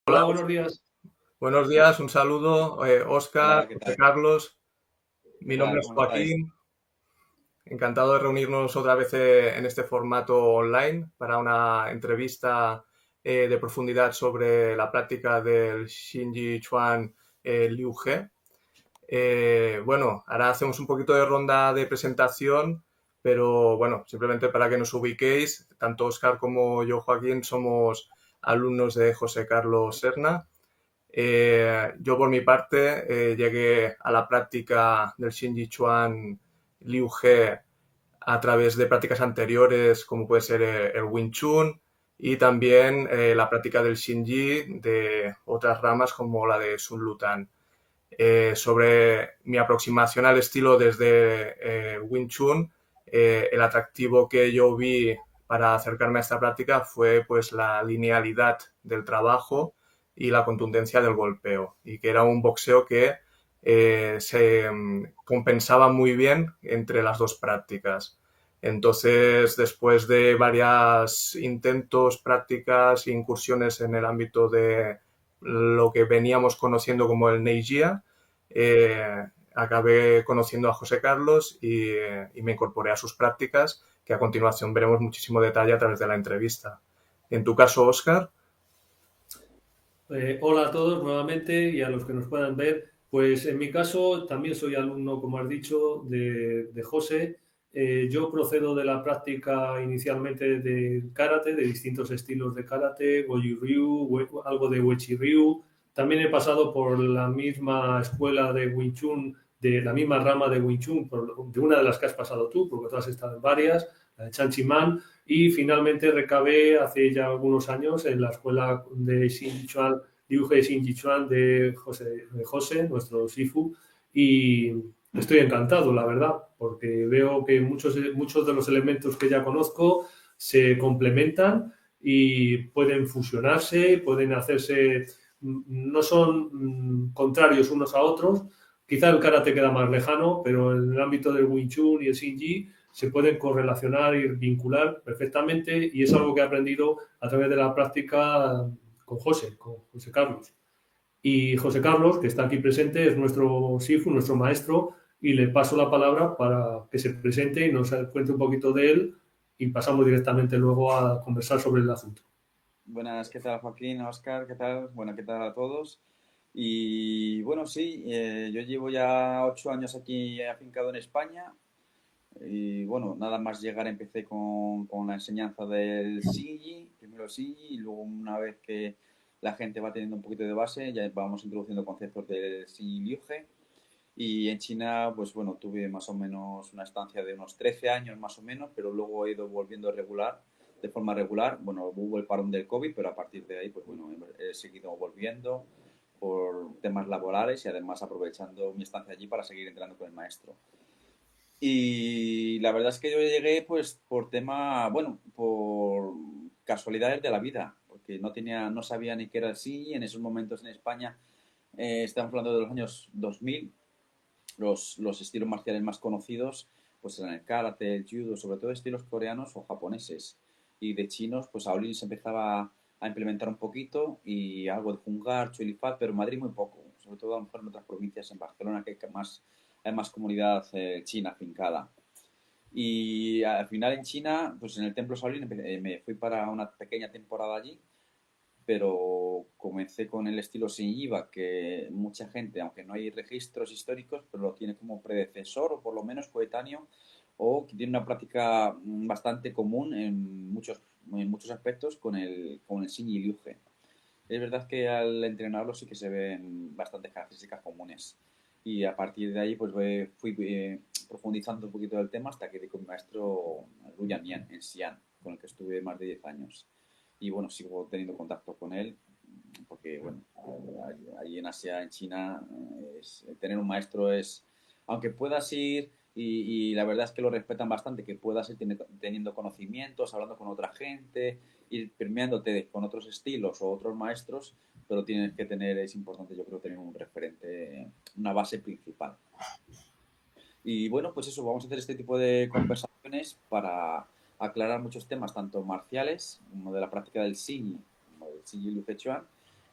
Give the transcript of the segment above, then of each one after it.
Hola, Hola, buenos días. buenos días, un saludo, Óscar, Hola, ¿qué José tal? Carlos, ¿Qué mi nombre tal? es ¿Cómo estáis? Joaquín, encantado de reunirnos otra vez en este formato online para una entrevista de profundidad sobre la práctica del Xinji Chuan Liu He. Bueno, ahora hacemos un poquito de ronda de presentación, pero bueno, simplemente para que nos ubiquéis, tanto Óscar como yo, Joaquín, somos alumnos de José Carlos Serna. Yo por mi parte llegué a la práctica del Shinji Chuan Liu He a través de prácticas anteriores como puede ser el Wing Chun y también la práctica del Shinji de otras ramas como la de Sun Lutan. Sobre mi aproximación al estilo desde Wing Chun, el atractivo que yo vi para acercarme a esta práctica fue pues la linealidad del trabajo y la contundencia del golpeo y que era un boxeo que se compensaba muy bien entre las dos prácticas. Entonces, después de varios intentos, prácticas e incursiones en el ámbito de lo que veníamos conociendo como el Neijia, acabé conociendo a José Carlos y me incorporé a sus prácticas, que a continuación veremos muchísimo detalle a través de la entrevista. En tu caso, Óscar. Hola a todos nuevamente y a los que nos puedan ver. Pues en mi caso también soy alumno, como has dicho, de José. Yo procedo de la práctica inicialmente de karate, de distintos estilos de karate, Goju Ryu, algo de Uechi Ryu. También he pasado por la misma escuela de Wing Chun, de la misma rama de Wing Chun, de una de las que has pasado tú, porque tú has estado en varias, la de Chan Chi Man. Y finalmente recabé hace ya algunos años en la escuela de Sichuan, Liu Xinjichuan de José, nuestro Sifu, y estoy encantado, la verdad, porque veo que muchos de los elementos que ya conozco se complementan y pueden fusionarse, pueden hacerse, no son contrarios unos a otros. Quizá el karate queda más lejano, pero en el ámbito del Wing Chun y el Xinji se pueden correlacionar y vincular perfectamente, y es algo que he aprendido a través de la práctica con José Carlos. Y José Carlos, que está aquí presente, es nuestro Sifu, nuestro maestro, y le paso la palabra para que se presente y nos cuente un poquito de él, y pasamos directamente luego a conversar sobre el asunto. Buenas, ¿qué tal Joaquín, Oscar? ¿Qué tal? Bueno, ¿qué tal a todos? Y bueno, sí, yo llevo ya 8 años aquí afincado en España y bueno, nada más llegar empecé con la enseñanza del Shinji, primero el Shinji y luego una vez que la gente va teniendo un poquito de base, ya vamos introduciendo conceptos del Shinji Liuge. Y en China, pues bueno, tuve más o menos una estancia de unos 13 años más o menos, pero luego he ido volviendo regular, de forma regular. Bueno, hubo el parón del COVID, pero a partir de ahí, pues bueno, he seguido volviendo por temas laborales y además aprovechando mi estancia allí para seguir entrenando con el maestro. Y la verdad es que yo llegué pues por tema, bueno, por casualidades de la vida, porque no sabía ni qué era el sí, en esos momentos en España, estamos hablando de los años 2000, los estilos marciales más conocidos pues eran el karate, el judo, sobre todo estilos coreanos o japoneses. Y de chinos, pues Shaolin se empezaba a implementar un poquito y algo de Hungar, Chuilifat, pero en Madrid muy poco. Sobre todo a lo mejor en otras provincias, en Barcelona, que hay más comunidad china afincada. Y al final en China, pues en el templo Shaolin me fui para una pequeña temporada allí, pero comencé con el estilo Shinjiva, que mucha gente, aunque no hay registros históricos, pero lo tiene como predecesor o por lo menos coetáneo, o que tiene una práctica bastante común en muchos aspectos con el Shinji Liuge. Es verdad que al entrenarlo sí que se ven bastantes características comunes. Y a partir de ahí pues fui profundizando un poquito del tema hasta que di con mi maestro Lu Yannian en Xi'an, con el que estuve más de 10 años. Y bueno, sigo teniendo contacto con él porque, bueno, ahí en Asia, en China, tener un maestro es, aunque puedas ir, y la verdad es que lo respetan bastante, que puedas ir teniendo conocimientos, hablando con otra gente, ir permeándote con otros estilos o otros maestros, pero tienes que tener, es importante yo creo, tener un referente, una base principal. Y bueno, pues eso, vamos a hacer este tipo de conversaciones para aclarar muchos temas, tanto marciales, como de la práctica del Xing, como del Xing Liu Chuan,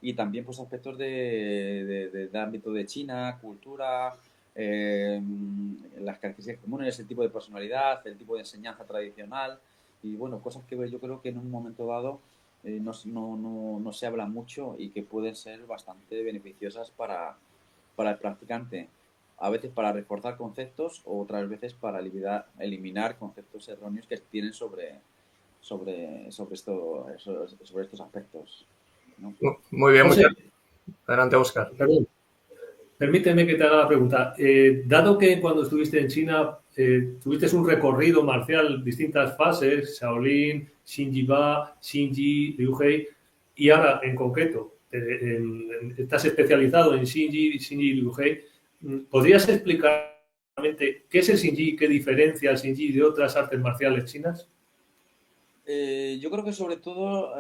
y también pues aspectos de ámbito de China, cultura, las características comunes, el tipo de personalidad, el tipo de enseñanza tradicional y bueno, cosas que yo creo que en un momento dado no se habla mucho y que pueden ser bastante beneficiosas para el practicante. A veces para reforzar conceptos o otras veces para eliminar conceptos erróneos que tienen sobre estos aspectos, ¿no? Muy bien, José, muchas gracias. Adelante, Oscar. perdón, permíteme que te haga la pregunta. Dado que cuando estuviste en China tuviste un recorrido marcial, distintas fases, Shaolin, Xingyiba, Xingyi, Liu-Hei, y ahora en concreto estás especializado en Xingyi y Liu-Hei, ¿podrías explicar realmente qué es el Xingyi y qué diferencia el Xingyi de otras artes marciales chinas? Yo creo que sobre todo,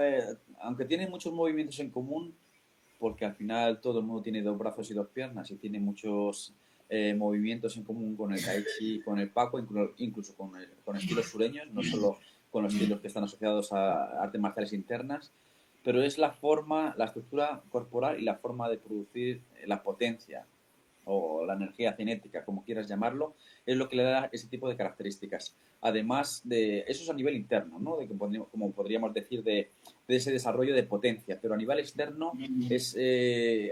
aunque tiene muchos movimientos en común, porque al final todo el mundo tiene dos brazos y dos piernas y tiene muchos movimientos en común con el tai chi, con el paco, incluso con estilos sureños, no solo con los estilos que están asociados a artes marciales internas, pero es la forma, la estructura corporal y la forma de producir la potencia o la energía cinética, como quieras llamarlo, es lo que le da ese tipo de características. Además de eso es a nivel interno, ¿no? De que, como podríamos decir, de ese desarrollo de potencia, pero a nivel externo es,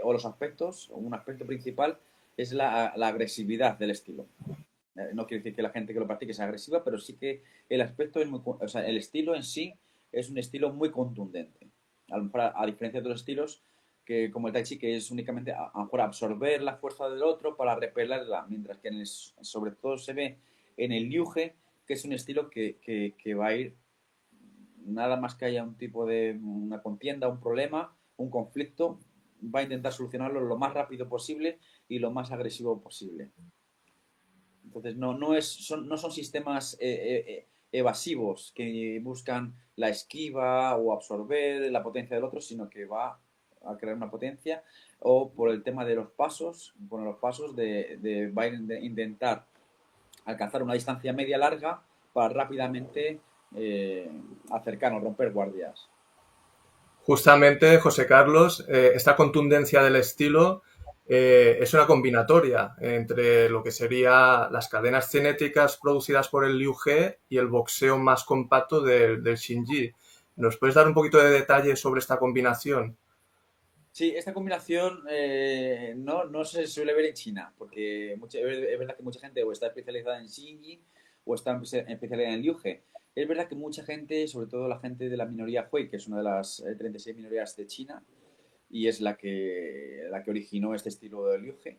o los aspectos, o un aspecto principal es la agresividad del estilo. No quiere decir que la gente que lo practique sea agresiva, pero sí que el aspecto es muy, o sea, el estilo en sí es un estilo muy contundente. A diferencia de otros estilos que como el Tai Chi, que es únicamente a lo mejor absorber la fuerza del otro para repelerla, mientras que sobre todo se ve en el Liu He, que es un estilo que va a ir nada más que haya un tipo de una contienda, un problema, un conflicto, va a intentar solucionarlo lo más rápido posible y lo más agresivo posible. Entonces, no son sistemas evasivos que buscan la esquiva o absorber la potencia del otro, sino que va a crear una potencia o por el tema de los pasos, con los pasos va a intentar alcanzar una distancia media larga para rápidamente acercarnos, romper guardias. Justamente, José Carlos, esta contundencia del estilo es una combinatoria entre lo que serían las cadenas cinéticas producidas por el Liu He y el boxeo más compacto del Xingyi. ¿Nos puedes dar un poquito de detalle sobre esta combinación? Sí, esta combinación no se suele ver en China, porque es verdad que mucha gente o está especializada en Xinyi o está especializada en Liuge. Es verdad que mucha gente, sobre todo la gente de la minoría Hui, que es una de las 36 minorías de China y es la que originó este estilo de Liuge,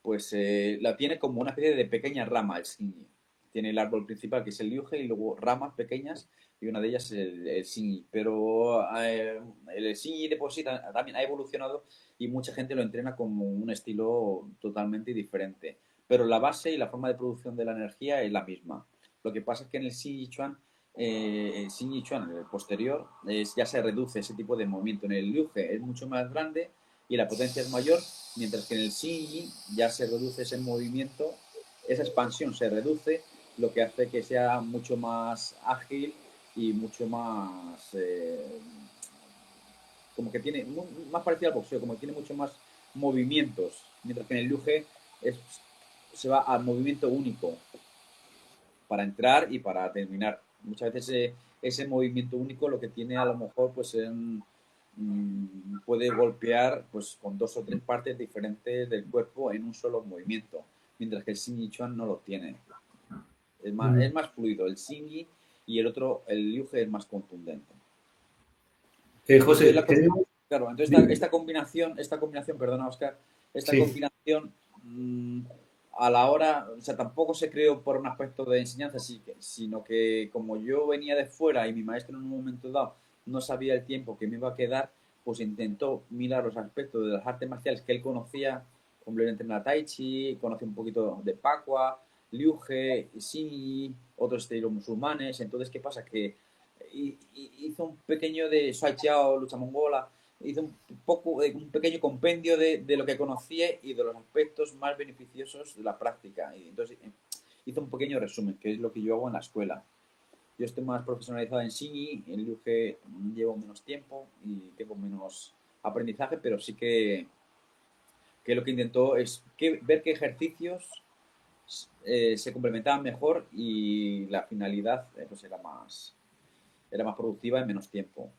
pues la tiene como una especie de pequeña rama el Xinyi. Tiene el árbol principal que es el Liuge y luego ramas pequeñas y una de ellas es el Xingyi. Pero el Xingyi de por sí también ha evolucionado y mucha gente lo entrena como un estilo totalmente diferente. Pero la base y la forma de producción de la energía es la misma. Lo que pasa es que en el Xingyi Chuan, en el posterior, ya se reduce ese tipo de movimiento. En el Liuge es mucho más grande y la potencia es mayor, mientras que en el Xingyi ya se reduce ese movimiento, esa expansión se reduce, lo que hace que sea mucho más ágil y mucho más como que tiene más parecido al boxeo, como que tiene mucho más movimientos, mientras que en el luge se va al movimiento único para entrar y para terminar. Muchas veces ese movimiento único lo que tiene a lo mejor pues puede golpear pues con dos o tres partes diferentes del cuerpo en un solo movimiento, mientras que el Xingyi Chuan no lo tiene. Es más fluido el Xingyi y el otro, el Liuge, es más contundente. Entonces, José, creo... claro, entonces esta combinación, perdona Oscar, esta Sí. combinación a la hora, o sea, tampoco se creó por un aspecto de enseñanza, sino que como yo venía de fuera y mi maestro en un momento dado no sabía el tiempo que me iba a quedar, pues intentó mirar los aspectos de las artes marciales que él conocía, complementar en la Tai Chi, conoce un poquito de Pacua, Liuge, Xi, otros estilos musulmanes. Entonces, ¿qué pasa? Que hizo un pequeño de Shuai Chiao, lucha mongola, hizo un pequeño compendio de lo que conocía y de los aspectos más beneficiosos de la práctica. Y entonces hizo un pequeño resumen, que es lo que yo hago en la escuela. Yo estoy más profesionalizado en Xingyi, en Liu He llevo menos tiempo y tengo menos aprendizaje, pero sí que lo que intentó es ver qué ejercicios se complementaban mejor y la finalidad pues era más productiva en menos tiempo.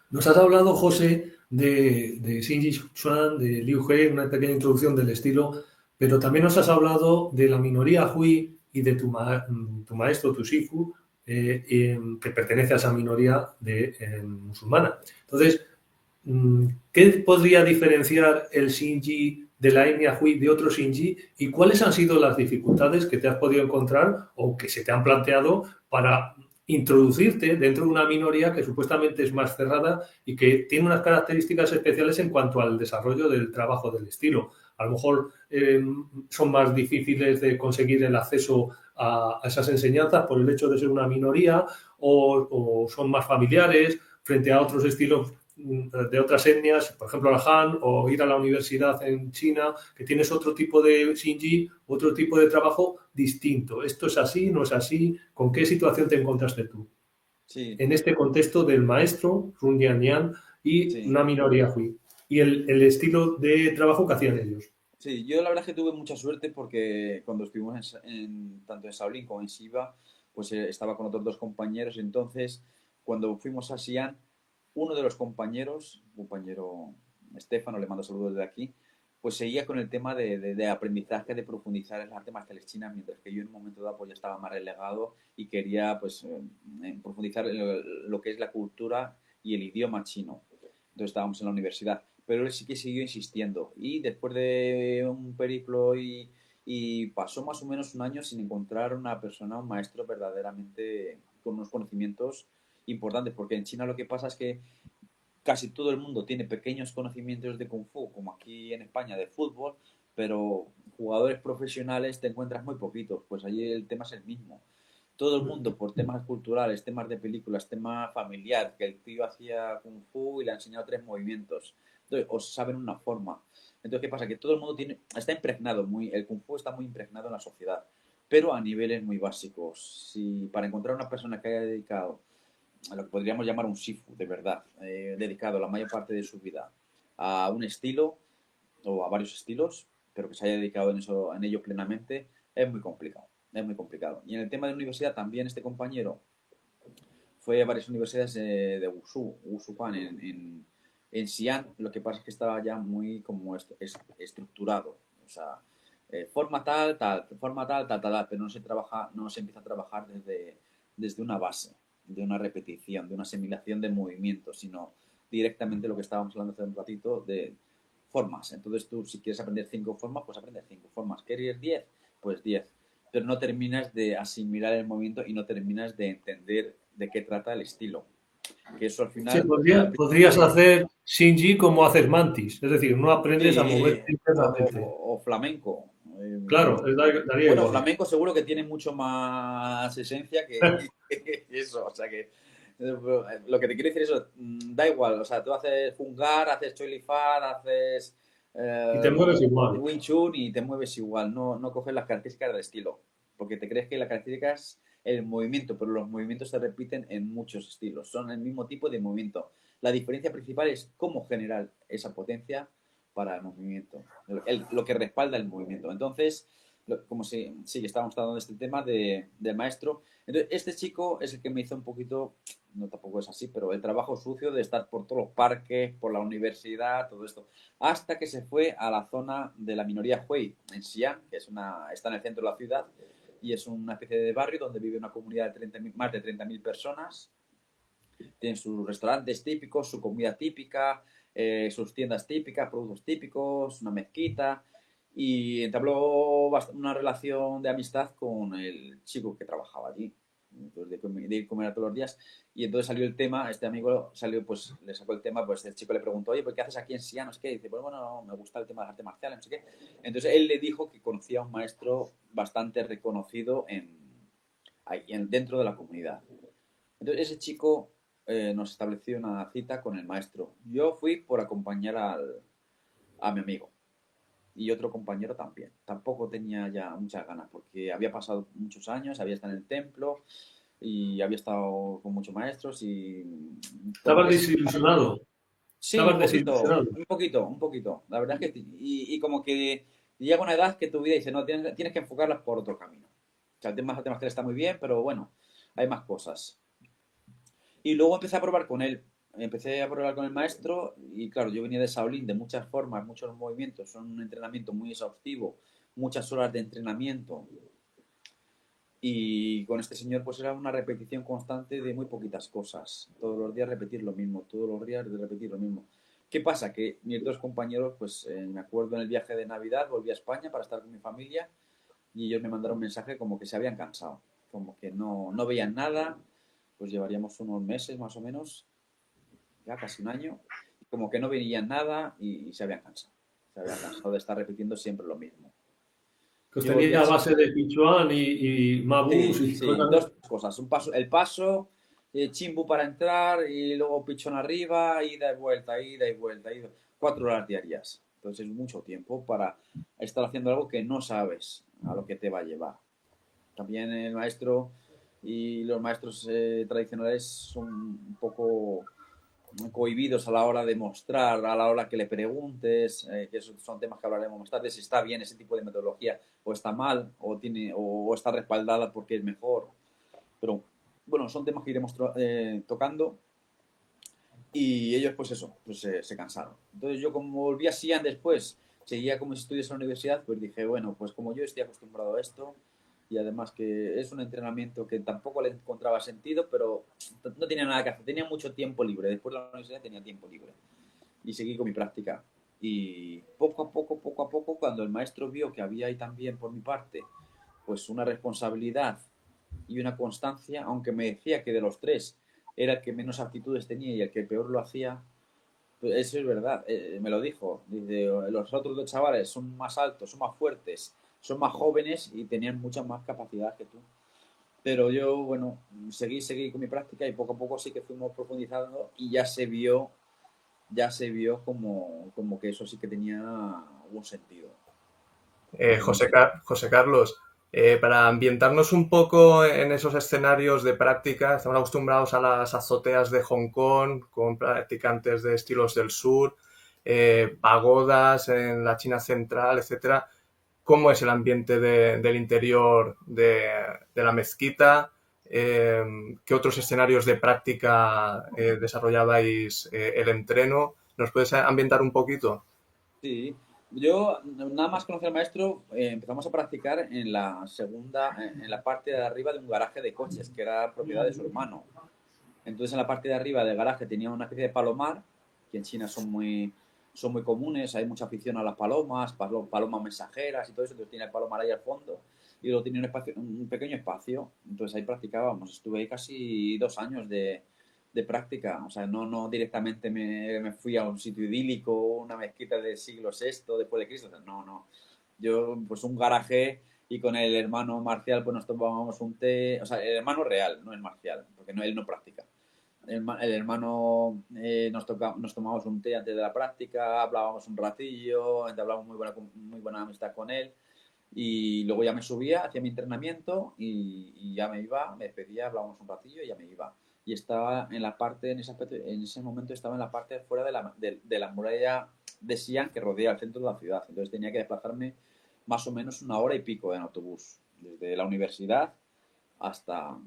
Nos has hablado, José, de Shinji Chuan, de Liu He, una pequeña introducción del estilo, pero también nos has hablado de la minoría Hui y de tu maestro, tu Shifu, que pertenece a esa minoría musulmana. Entonces, ¿qué podría diferenciar el Shinji de la etnia Hui de otro Shinji y cuáles han sido las dificultades que te has podido encontrar o que se te han planteado para introducirte dentro de una minoría que supuestamente es más cerrada y que tiene unas características especiales en cuanto al desarrollo del trabajo del estilo? A lo mejor son más difíciles de conseguir el acceso a esas enseñanzas por el hecho de ser una minoría o son más familiares frente a otros estilos de otras etnias, por ejemplo el Han, o ir a la universidad en China, que tienes otro tipo de Xinji, otro tipo de trabajo distinto. ¿Esto es así? ¿No es así? ¿Con qué situación te encontraste tú? Sí, En este contexto del maestro, Sun Yan y sí. una minoría Hui. Y el estilo de trabajo que hacían ellos. Sí, yo la verdad es que tuve mucha suerte porque cuando estuvimos tanto en Shaolin como en Shiva, pues estaba con otros dos compañeros. Entonces, cuando fuimos a Xi'an, uno de los compañeros, compañero Estefano, le mando saludos desde aquí, pues seguía con el tema de aprendizaje, de profundizar en las artes marciales chinas, mientras que yo en un momento dado pues ya estaba más relegado y quería pues profundizar en lo que es la cultura y el idioma chino. Entonces estábamos en la universidad, pero él sí que siguió insistiendo y después de un periplo y pasó más o menos un año sin encontrar una persona, un maestro verdaderamente con unos conocimientos importantes, porque en China lo que pasa es que casi todo el mundo tiene pequeños conocimientos de Kung Fu, como aquí en España de fútbol, pero jugadores profesionales te encuentras muy poquitos, pues allí el tema es el mismo. Todo el mundo, por temas culturales, temas de películas, tema familiar, que el tío hacía Kung Fu y le ha enseñado tres movimientos. Entonces, o saben una forma. Entonces, ¿qué pasa? Que todo el mundo está impregnado, el Kung Fu está muy impregnado en la sociedad, pero a niveles muy básicos. Si para encontrar una persona que haya dedicado a lo que podríamos llamar un Shifu, de verdad, dedicado la mayor parte de su vida a un estilo o a varios estilos, pero que se haya dedicado en ello plenamente, es muy complicado. Es muy complicado. Y en el tema de la universidad, también este compañero fue a varias universidades de Wushu en Xi'an. Lo que pasa es que estaba ya muy como estructurado. O sea, forma forma tal, pero no se empieza a trabajar desde una base, de una repetición, de una asimilación de movimientos, sino directamente lo que estábamos hablando hace un ratito de formas. Entonces tú, si quieres aprender 5 formas, pues aprendes 5 formas. ¿Quieres 10? Pues 10. Pero no terminas de asimilar el movimiento y no terminas de entender de qué trata el estilo. Que eso al Sí, final, podrías hacer Shinji como haces Mantis, es decir, no aprendes a sí, moverte internamente. o flamenco. Claro, daría Bueno, igual. flamenco seguro que tiene mucho más esencia que eso. O sea que lo que te quiero decir es eso, da igual. O sea, tú haces Fungar, haces Choi Li Fat, haces Y te mueves igual. Wing Chun y te mueves igual. No coges las características del estilo. Porque te crees que la característica es el movimiento, pero los movimientos se repiten en muchos estilos. Son el mismo tipo de movimiento. La diferencia principal es cómo generar esa potencia para el movimiento, lo que respalda el movimiento. Entonces, como si sí, estábamos hablando de este tema del maestro. Entonces, este chico es el que me hizo un poquito, no tampoco es así, pero el trabajo sucio de estar por todos los parques, por la universidad, todo esto. Hasta que se fue a la zona de la minoría Hui, en Xi'an, que está en el centro de la ciudad, y es una especie de barrio donde vive una comunidad de más de 30.000 personas. Tienen sus restaurantes típicos, su comida típica, sus tiendas típicas, productos típicos, una mezquita. Y entabló una relación de amistad con el chico que trabajaba allí. Entonces, de ir a comer todos los días. Y entonces salió el tema, este amigo salió, pues le sacó el tema, pues el chico le preguntó, oye, ¿por qué haces aquí en Xi'an? No sé qué. Y dice, pues bueno, me gusta el tema de las artes marciales, no sé qué. Entonces él le dijo que conocía a un maestro bastante reconocido dentro de la comunidad. Entonces ese chico nos estableció una cita con el maestro. Yo fui por acompañar a mi amigo y otro compañero también. Tampoco tenía ya muchas ganas porque había pasado muchos años, había estado en el templo y había estado con muchos maestros y como Estabas que desilusionado. Sí, Estabas desilusionado. un poquito. La verdad es que sí. Y como que llega una edad que tu vida dice, no, tienes que enfocarlas por otro camino. O sea, el tema está muy bien, pero bueno, hay más cosas. Y luego empecé a probar con él. Empecé a probar con el maestro y claro, yo venía de Shaolin, de muchas formas, muchos movimientos, son un entrenamiento muy exhaustivo, muchas horas de entrenamiento. Y con este señor pues era una repetición constante de muy poquitas cosas. Todos los días repetir lo mismo, todos los días de repetir lo mismo. ¿Qué pasa? Que mis dos compañeros, pues me acuerdo en el viaje de Navidad, volví a España para estar con mi familia y ellos me mandaron un mensaje como que se habían cansado, como que no veían nada, pues llevaríamos unos meses más o menos, ya casi un año, y como que no veían nada y se habían cansado. Se habían cansado de estar repitiendo siempre lo mismo. Que os Yo volví tenía a, a base de Sichuan y Mabús Sí, y sí, cosas. dos cosas. El paso, chimbu para entrar y luego pichón arriba, ida y vuelta, ida y vuelta, 4 horas diarias. Entonces es mucho tiempo para estar haciendo algo que no sabes a lo que te va a llevar. También el maestro y los maestros tradicionales son un poco cohibidos a la hora de mostrar, a la hora que le preguntes, que esos son temas que hablaremos más tarde, si está bien ese tipo de metodología o está mal o está respaldada porque es mejor. Pero bueno, son temas que iremos tocando y ellos pues eso, pues se cansaron. Entonces yo como volví a Xi'an después, seguía con mis estudios en la universidad, pues dije, bueno, pues como yo estoy acostumbrado a esto y además que es un entrenamiento que tampoco le encontraba sentido, pero no tenía nada que hacer, tenía mucho tiempo libre, después de la universidad tenía tiempo libre y seguí con mi práctica. Y poco a poco, cuando el maestro vio que había ahí también por mi parte, pues una responsabilidad y una constancia, aunque me decía que de los tres era el que menos actitudes tenía y el que peor lo hacía, pues eso es verdad, me lo dijo. Dice, los otros dos chavales son más altos, son más fuertes, son más jóvenes y tenían mucha más capacidad que tú. Pero yo, bueno, seguí con mi práctica y poco a poco sí que fuimos profundizando y ya se vio como que eso sí que tenía algún sentido. Algún José, sentido. José Carlos, para ambientarnos un poco en esos escenarios de práctica, estamos acostumbrados a las azoteas de Hong Kong con practicantes de estilos del sur, pagodas en la China central, etcétera. ¿Cómo es el ambiente del interior de la mezquita? ¿Qué otros escenarios de práctica desarrollabais el entreno? ¿Nos puedes ambientar un poquito? Sí, yo nada más conocer al maestro, empezamos a practicar en la en la parte de arriba de un garaje de coches, que era propiedad de su hermano. Entonces en la parte de arriba del garaje tenía una especie de palomar, que en China son muy comunes, hay mucha afición a las palomas, palomas mensajeras y todo eso, entonces tiene el palomar ahí al fondo y luego tenía un pequeño espacio, entonces ahí practicábamos, estuve ahí casi 2 años de práctica, o sea, no directamente me fui a un sitio idílico, una mezquita del siglo VI después de Cristo, o sea, no. Yo, pues un garaje y con el hermano marcial pues nos tomábamos un té, o sea, el hermano real, no el marcial, porque él no practica. El hermano nos tomábamos un té antes de la práctica, hablábamos un ratillo, entablábamos muy buena amistad con él y luego ya me subía, hacía mi entrenamiento y ya me iba, me despedía, hablábamos un ratillo y ya me iba. Y estaba en la parte, en ese momento estaba en la parte fuera de la muralla de Xi'an que rodea el centro de la ciudad. Entonces tenía que desplazarme más o menos 1 hora y pico en autobús, desde la universidad hasta,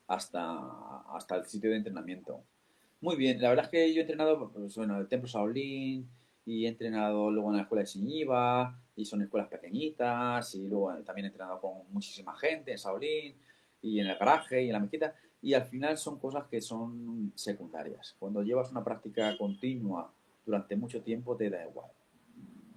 hasta el sitio de entrenamiento. Muy bien, la verdad es que yo he entrenado pues, bueno, en el Templo Shaolin y he entrenado luego en la escuela de Xinyiva y son escuelas pequeñitas y luego también he entrenado con muchísima gente en Shaolin y en el garaje y en la mezquita y al final son cosas que son secundarias. Cuando llevas una práctica continua durante mucho tiempo te da igual,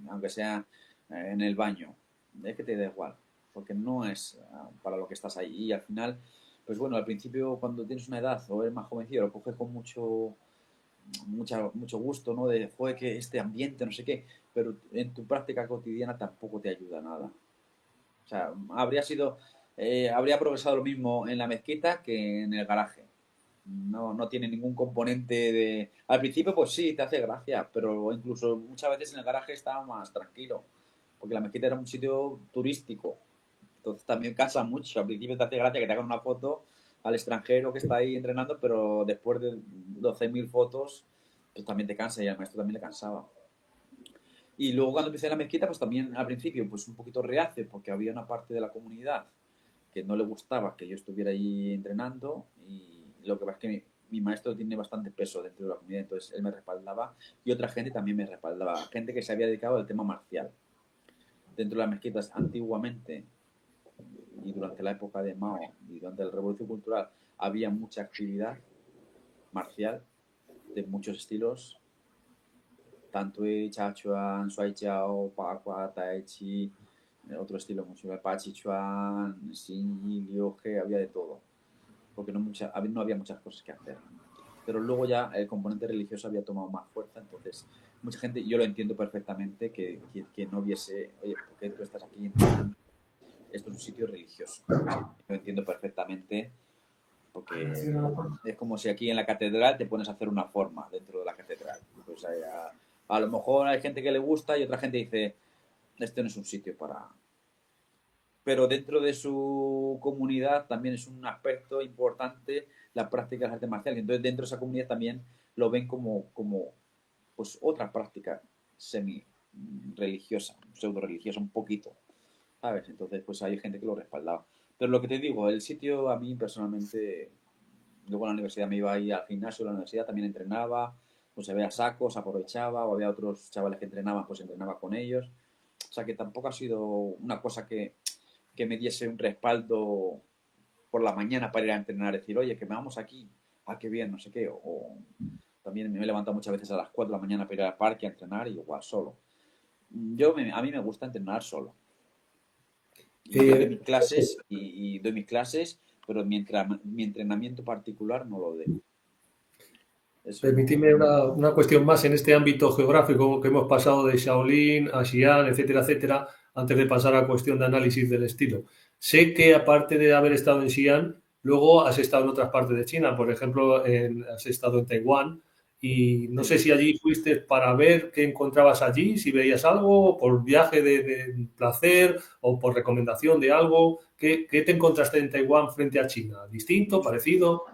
aunque sea en el baño, es que te da igual, porque no es para lo que estás ahí y al final pues bueno, al principio cuando tienes una edad o eres más jovencillo lo coges con mucho gusto, ¿no? De, joder, que este ambiente, no sé qué, pero en tu práctica cotidiana tampoco te ayuda nada. O sea, habría progresado lo mismo en la mezquita que en el garaje. No tiene ningún componente de... Al principio, pues sí, te hace gracia, pero incluso muchas veces en el garaje estaba más tranquilo, porque la mezquita era un sitio turístico, entonces también cansa mucho. Al principio te hace gracia que te hagan una foto al extranjero que está ahí entrenando, pero después de 12.000 fotos pues también te cansa y al maestro también le cansaba. Y luego cuando empecé en la mezquita, pues también al principio, pues un poquito reacio, porque había una parte de la comunidad que no le gustaba que yo estuviera ahí entrenando y lo que pasa es que mi maestro tiene bastante peso dentro de la comunidad, entonces él me respaldaba y otra gente también me respaldaba, gente que se había dedicado al tema marcial. Dentro de las mezquitas antiguamente y durante la época de Mao y durante la Revolución Cultural había mucha actividad marcial de muchos estilos, tanto Chachuan, Shuai Jiao, Pakua, Tai Chi, otro estilo mucho, Pachi Chuan, Xinyi, Liu He, había de todo, porque no había muchas cosas que hacer. Pero luego ya el componente religioso había tomado más fuerza, entonces mucha gente, yo lo entiendo perfectamente, que no viese, oye, ¿por qué tú estás aquí? Esto es un sitio religioso. Lo entiendo perfectamente, porque es como si aquí en la catedral te pones a hacer una forma dentro de la catedral. Pues a lo mejor hay gente que le gusta y otra gente dice, este no es un sitio para... Pero dentro de su comunidad también es un aspecto importante la práctica de las artes marciales. Entonces dentro de esa comunidad también lo ven como pues otra práctica semi-religiosa, pseudo-religiosa, un poquito, ¿sabes? Entonces pues hay gente que lo respaldaba. Pero lo que te digo, el sitio a mí personalmente, luego en la universidad me iba ahí al gimnasio, en la universidad también entrenaba, pues había sacos, aprovechaba, o había otros chavales que entrenaban, pues entrenaba con ellos. O sea que tampoco ha sido una cosa que me diese un respaldo por la mañana para ir a entrenar, decir, oye, que me vamos aquí, qué bien, no sé qué. O también me he levantado muchas veces a las 4 de la mañana para ir al parque a entrenar y igual solo. A mí me gusta entrenar solo. Y yo doy mis clases y doy mis clases, pero mi entrenamiento particular no lo doy. Permitidme una cuestión más en este ámbito geográfico que hemos pasado de Shaolin a Xi'an, etcétera, etcétera, antes de pasar a la cuestión de análisis del estilo. Sé que aparte de haber estado en Xi'an, luego has estado en otras partes de China, por ejemplo, has estado en Taiwán y no sé si allí fuiste para ver qué encontrabas allí, si veías algo, por viaje de placer o por recomendación de algo. ¿Qué te encontraste en Taiwán frente a China? ¿Distinto, parecido?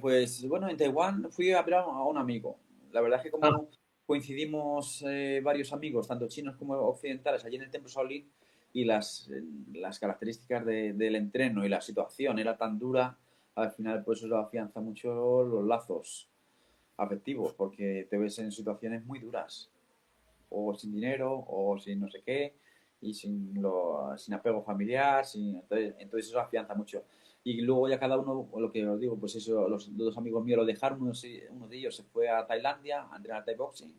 Pues bueno, en Taiwán fui a ver a un amigo. La verdad es que Ah, como coincidimos varios amigos, tanto chinos como occidentales, allí en el Templo Shaolin, y las características del entreno y la situación era tan dura, al final pues eso afianza mucho los lazos afectivos, porque te ves en situaciones muy duras, o sin dinero, o sin no sé qué, y sin apego familiar, entonces eso afianza mucho. Y luego ya cada uno, lo que os digo, pues eso, los dos amigos míos lo dejaron, uno de ellos se fue a Tailandia a entrenar Thai boxing,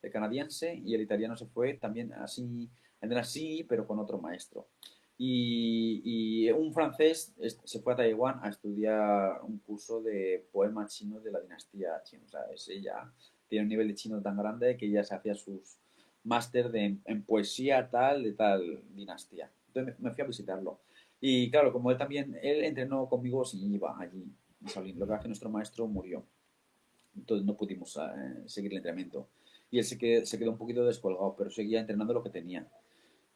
el canadiense, y el italiano se fue también así, a entrenar así, pero con otro maestro. Y un francés se fue a Taiwán a estudiar un curso de poema chino de la dinastía china. O sea, ese ya tiene un nivel de chino tan grande que ya se hacía sus máster en poesía tal, de tal dinastía. Entonces me fui a visitarlo. Y claro, como él entrenó conmigo si iba allí en Shaolin. Lo que pasa es que nuestro maestro murió. Entonces no pudimos seguir el entrenamiento. Y él se quedó un poquito descolgado, pero seguía entrenando lo que tenía.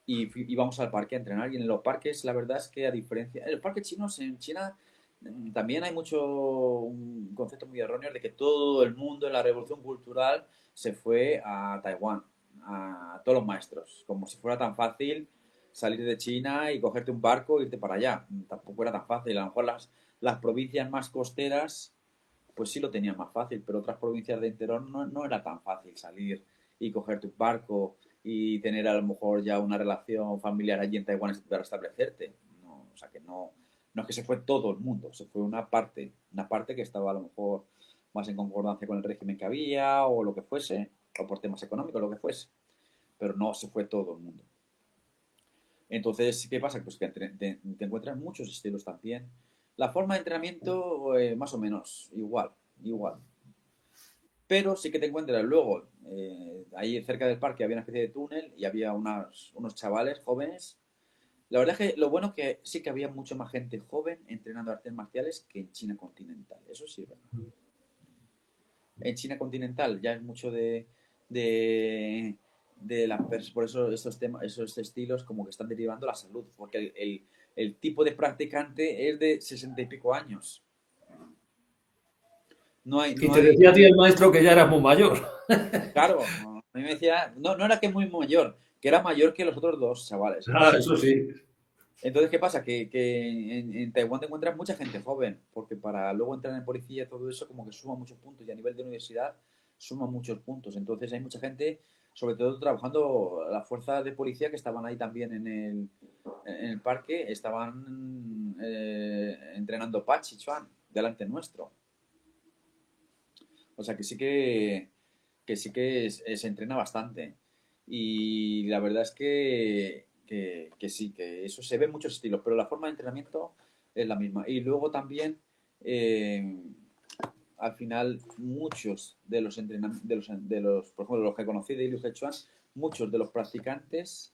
Y íbamos al parque a entrenar. Y en los parques, la verdad es que a diferencia... En los parques chinos, en China, también hay un concepto muy erróneo de que todo el mundo en la revolución cultural se fue a Taiwán, a todos los maestros, como si fuera tan fácil salir de China y cogerte un barco e irte para allá. Tampoco era tan fácil. A lo mejor las provincias más costeras, pues sí lo tenían más fácil, pero otras provincias de interior no era tan fácil salir y cogerte un barco y tener a lo mejor ya una relación familiar allí en Taiwán para establecerte. No, o sea que no es que se fue todo el mundo, se fue una parte que estaba a lo mejor más en concordancia con el régimen que había o lo que fuese, o por temas económicos, lo que fuese, pero no se fue todo el mundo. Entonces, ¿qué pasa? Pues que te encuentras muchos estilos también. La forma de entrenamiento, más o menos, igual. Pero sí que te encuentras luego, ahí cerca del parque había una especie de túnel y había unos chavales jóvenes. La verdad es que lo bueno es que sí que había mucha más gente joven entrenando artes marciales que en China continental. Eso sí es verdad. En China continental ya es mucho de, por eso estos temas, esos estilos como que están derivando la salud, porque el tipo de practicante es de 60 y pico años. Y no te hay, decía a ti el maestro que ya eras muy mayor. claro, a mí me decía, no, no era que muy mayor, que era mayor que los otros dos chavales. Ah, eso sí. Entonces, ¿qué pasa? Que en Taiwán te encuentras mucha gente joven, porque para luego entrar en policía y todo eso, como que suma muchos puntos, y a nivel de universidad suma muchos puntos. Entonces, hay mucha gente, sobre todo trabajando, las fuerzas de policía que estaban ahí también en el parque, estaban entrenando Pachi Chuan delante nuestro. O sea, que sí que se entrena bastante. Y la verdad es que sí, que eso se ve en muchos estilos, pero la forma de entrenamiento es la misma. Y luego también, eh, al final, muchos de los entrenamientos, por ejemplo, los que conocí de Liu Hechuan, muchos de los practicantes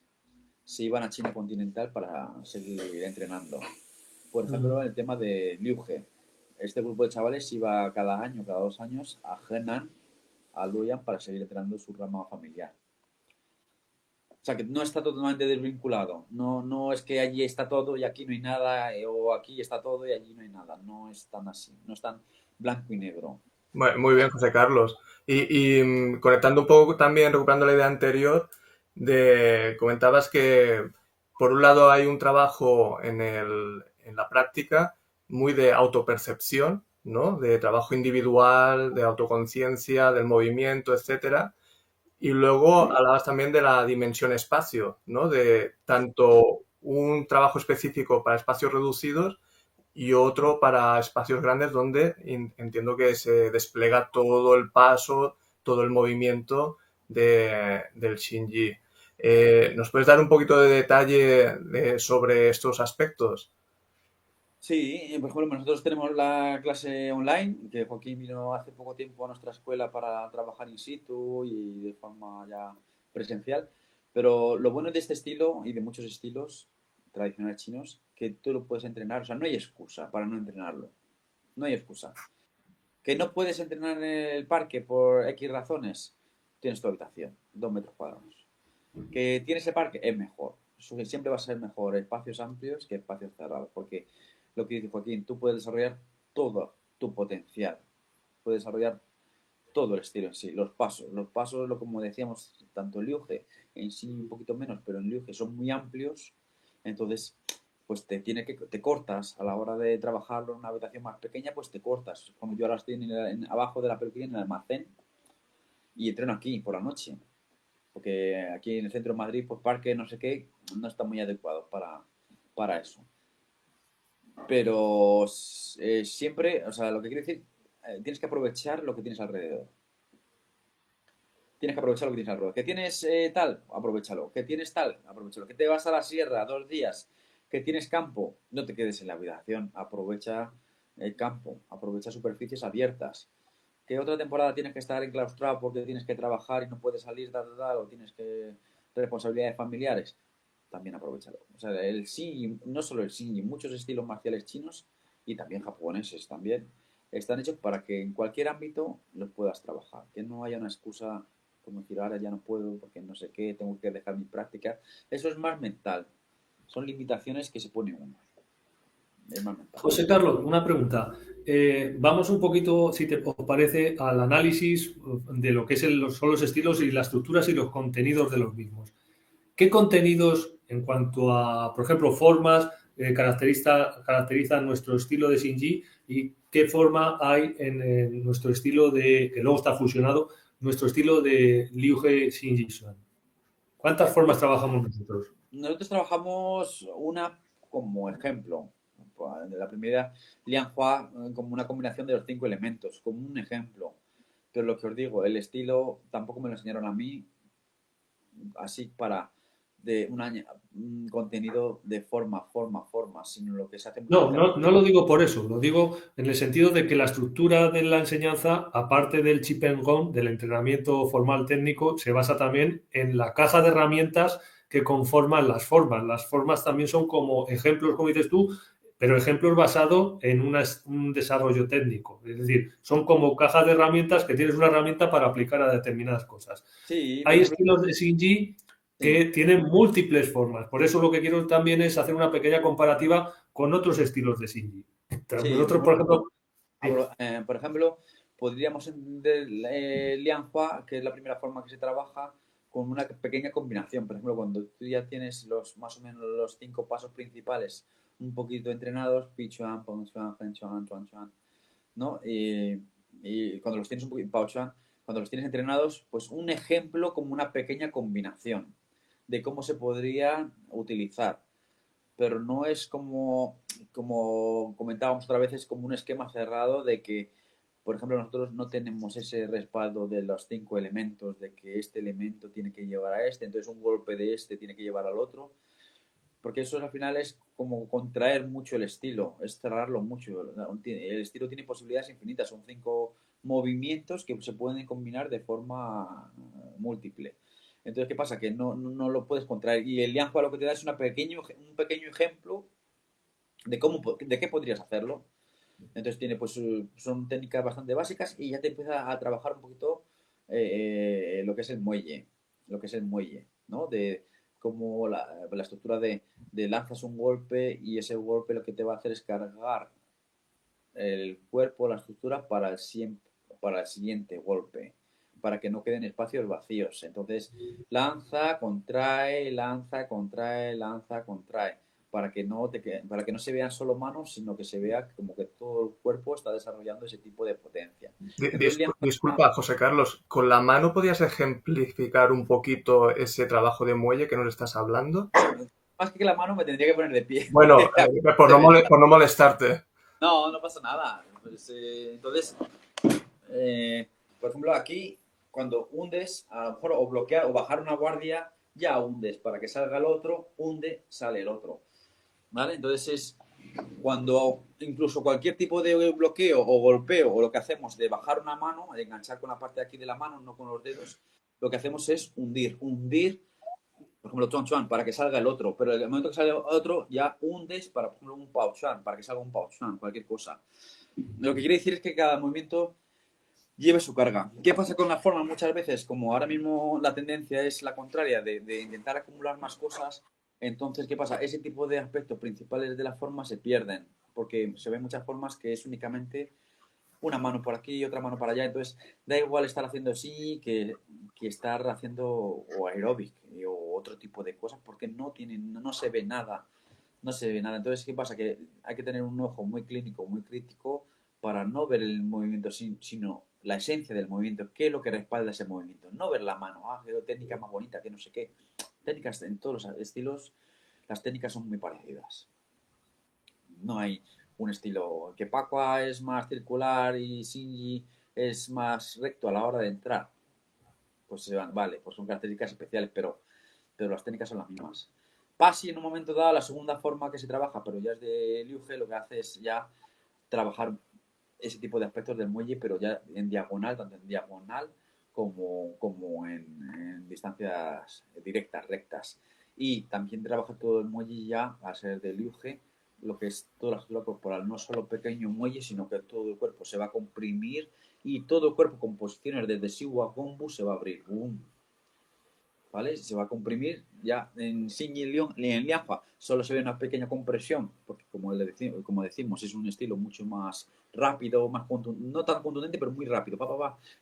se iban a China continental para seguir entrenando. Por ejemplo, el tema de Liu He. Este grupo de chavales iba cada año, cada 2 años, a Henan, a Luoyang, para seguir entrenando su rama familiar. O sea, que no está totalmente desvinculado. No, no es que allí está todo y aquí no hay nada, o aquí está todo y allí no hay nada. No es tan así, no es tan blanco y negro. Muy bien, José Carlos. Conectando un poco también, recuperando la idea anterior, comentabas que por un lado hay un trabajo en la práctica muy de autopercepción, ¿no? De trabajo individual, de autoconciencia, del movimiento, etcétera. Y luego hablabas también de la dimensión espacio, ¿no? De tanto un trabajo específico para espacios reducidos y otro para espacios grandes donde entiendo que se despliega todo el paso, todo el movimiento del Shinji. ¿Nos puedes dar un poquito de detalle sobre estos aspectos? Sí, por ejemplo, nosotros tenemos la clase online, que Joaquín vino hace poco tiempo a nuestra escuela para trabajar in situ y de forma ya presencial. Pero lo bueno de este estilo y de muchos estilos tradicionales chinos, que tú lo puedes entrenar, o sea, no hay excusa para no entrenarlo. No hay excusa. Que no puedes entrenar en el parque por X razones, tienes tu habitación, 2 metros cuadrados. Que tienes el parque, es mejor. Siempre va a ser mejor espacios amplios que espacios cerrados, porque lo que dice Joaquín, tú puedes desarrollar todo tu potencial, puedes desarrollar todo el estilo en sí, los pasos, lo como decíamos, tanto en Liuge, en sí un poquito menos, pero en Liuge son muy amplios, entonces pues te cortas a la hora de trabajarlo en una habitación más pequeña, pues te cortas. Como yo ahora estoy abajo de la peluquería en el almacén y entreno aquí por la noche, porque aquí en el centro de Madrid, pues parque, no sé qué, no está muy adecuado para eso. Pero siempre, o sea, lo que quiero decir, tienes que aprovechar lo que tienes alrededor. Tienes que aprovechar lo que tienes alrededor. Que tienes tal, aprovechalo. Que tienes tal, aprovechalo. Que te vas a la sierra 2 días, que tienes campo, no te quedes en la habitación. Aprovecha el campo, aprovecha superficies abiertas. Que otra temporada tienes que estar enclaustrado porque tienes que trabajar y no puedes salir, o tienes que responsabilidades familiares, también aprovechalo. O sea, el Shinji, no solo el Shinji, muchos estilos marciales chinos y también japoneses también, están hechos para que en cualquier ámbito los puedas trabajar. Que no haya una excusa como decir, ahora ya no puedo porque no sé qué, tengo que dejar mi práctica. Eso es más mental. Son limitaciones que se pone uno. Es más mental. José Carlos, una pregunta. Vamos un poquito, si te os parece, al análisis de lo que son los estilos y las estructuras y los contenidos de los mismos. ¿Qué contenidos, en cuanto a, por ejemplo, formas, caracterizan nuestro estilo de Shinji y qué forma hay en nuestro estilo que luego está fusionado, nuestro estilo de Liuge Shinji Shuan? ¿Cuántas formas trabajamos nosotros? Nosotros trabajamos una como ejemplo. La primera, Lian Hua, como una combinación de los 5 elementos, como un ejemplo. Pero lo que os digo, el estilo tampoco me lo enseñaron a mí, así para de un contenido de forma, sino lo que se hace mucho en No lo digo por eso, lo digo en el sentido de que la estructura de la enseñanza, aparte del Chip and Go, del entrenamiento formal técnico, se basa también en la caja de herramientas que conforman las formas. Las formas también son como ejemplos, como dices tú, pero ejemplos basados en un desarrollo técnico. Es decir, son como cajas de herramientas que tienes una herramienta para aplicar a determinadas cosas. Sí, por Hay ejemplo, estilos de Shinji sí, que tienen múltiples formas. Por eso lo que quiero también es hacer una pequeña comparativa con otros estilos de Shinji. sí, Nosotros, por ejemplo, por ejemplo, podríamos entender Lianhua, que es la primera forma que se trabaja, con una pequeña combinación. Por ejemplo, cuando tú ya tienes más o menos los 5 pasos principales un poquito entrenados, Pichuan, Pengchuan, Fenchuan, Chuanchuan, ¿no? Y cuando los tienes un poquito, Paochuan, cuando los tienes entrenados, pues un ejemplo como una pequeña combinación de cómo se podría utilizar. Pero no es como comentábamos otra vez, es como un esquema cerrado de que, por ejemplo, nosotros no tenemos ese respaldo de los 5 elementos, de que este elemento tiene que llevar a este, entonces un golpe de este tiene que llevar al otro, porque eso al final es como contraer mucho el estilo, es cerrarlo mucho. El estilo tiene posibilidades infinitas, son 5 movimientos que se pueden combinar de forma múltiple. Entonces, ¿qué pasa? Que no lo puedes contraer. Y el Lianhua lo que te da es un pequeño ejemplo de qué podrías hacerlo. Entonces tiene, pues, son técnicas bastante básicas y ya te empieza a trabajar un poquito lo que es el muelle, ¿no? De cómo la estructura de lanzas un golpe y ese golpe lo que te va a hacer es cargar el cuerpo, la estructura para el siguiente golpe, para que no queden espacios vacíos. Entonces, lanza, contrae, lanza, contrae, lanza, contrae, para que no se vean solo manos, sino que se vea como que todo el cuerpo está desarrollando ese tipo de potencia. Entonces, Disculpa, José Carlos, ¿con la mano podías ejemplificar un poquito ese trabajo de muelle que nos estás hablando? más que la mano me tendría que poner de pie. Bueno, por no molestarte. No, no pasa nada. Pues, entonces, eh, por ejemplo, aquí, cuando hundes, a lo mejor o bloquear o bajar una guardia, ya hundes. Para que salga el otro, hunde, sale el otro. ¿Vale? Entonces es cuando incluso cualquier tipo de bloqueo o golpeo o lo que hacemos de bajar una mano, de enganchar con la parte de aquí de la mano, no con los dedos, lo que hacemos es hundir, por ejemplo, Chuan Chuan, para que salga el otro, pero en el momento que sale otro, ya hundes para, por ejemplo, un Pao Chuan, para que salga un Pao Chuan, cualquier cosa. Lo que quiere decir es que cada movimiento lleve su carga. ¿Qué pasa con la forma? Muchas veces, como ahora mismo la tendencia es la contraria, de intentar acumular más cosas, entonces, ¿qué pasa? Ese tipo de aspectos principales de la forma se pierden, porque se ven muchas formas que es únicamente una mano por aquí y otra mano para allá, entonces da igual estar haciendo así que estar haciendo o aeróbic o otro tipo de cosas, porque no se ve nada, no se ve nada. Entonces, ¿qué pasa? Que hay que tener un ojo muy clínico, muy crítico para no ver el movimiento, sino la esencia del movimiento, qué es lo que respalda ese movimiento, no ver la mano, qué técnica más bonita, que no sé qué. Técnicas en todos los estilos, las técnicas son muy parecidas. No hay un estilo que Pacua es más circular y Shinji es más recto a la hora de entrar. Pues vale, pues son características especiales, pero las técnicas son las mismas. Pasi en un momento dado, la segunda forma que se trabaja, pero ya es de Liuge, lo que hace es ya trabajar ese tipo de aspectos del muelle, pero ya en diagonal, tanto en diagonal como en distancias directas, rectas. Y también trabaja todo el muelle ya, a ser de Liuge, lo que es toda la estructura corporal, no solo pequeño muelle, sino que todo el cuerpo se va a comprimir y todo el cuerpo con posiciones desde Siwa a Gombu se va a abrir. ¡Bum! ¿Vale? Se va a comprimir. Ya en Xinyi en Lianhua solo se ve una pequeña compresión, porque como decimos, es un estilo mucho más rápido, más no tan contundente, pero muy rápido.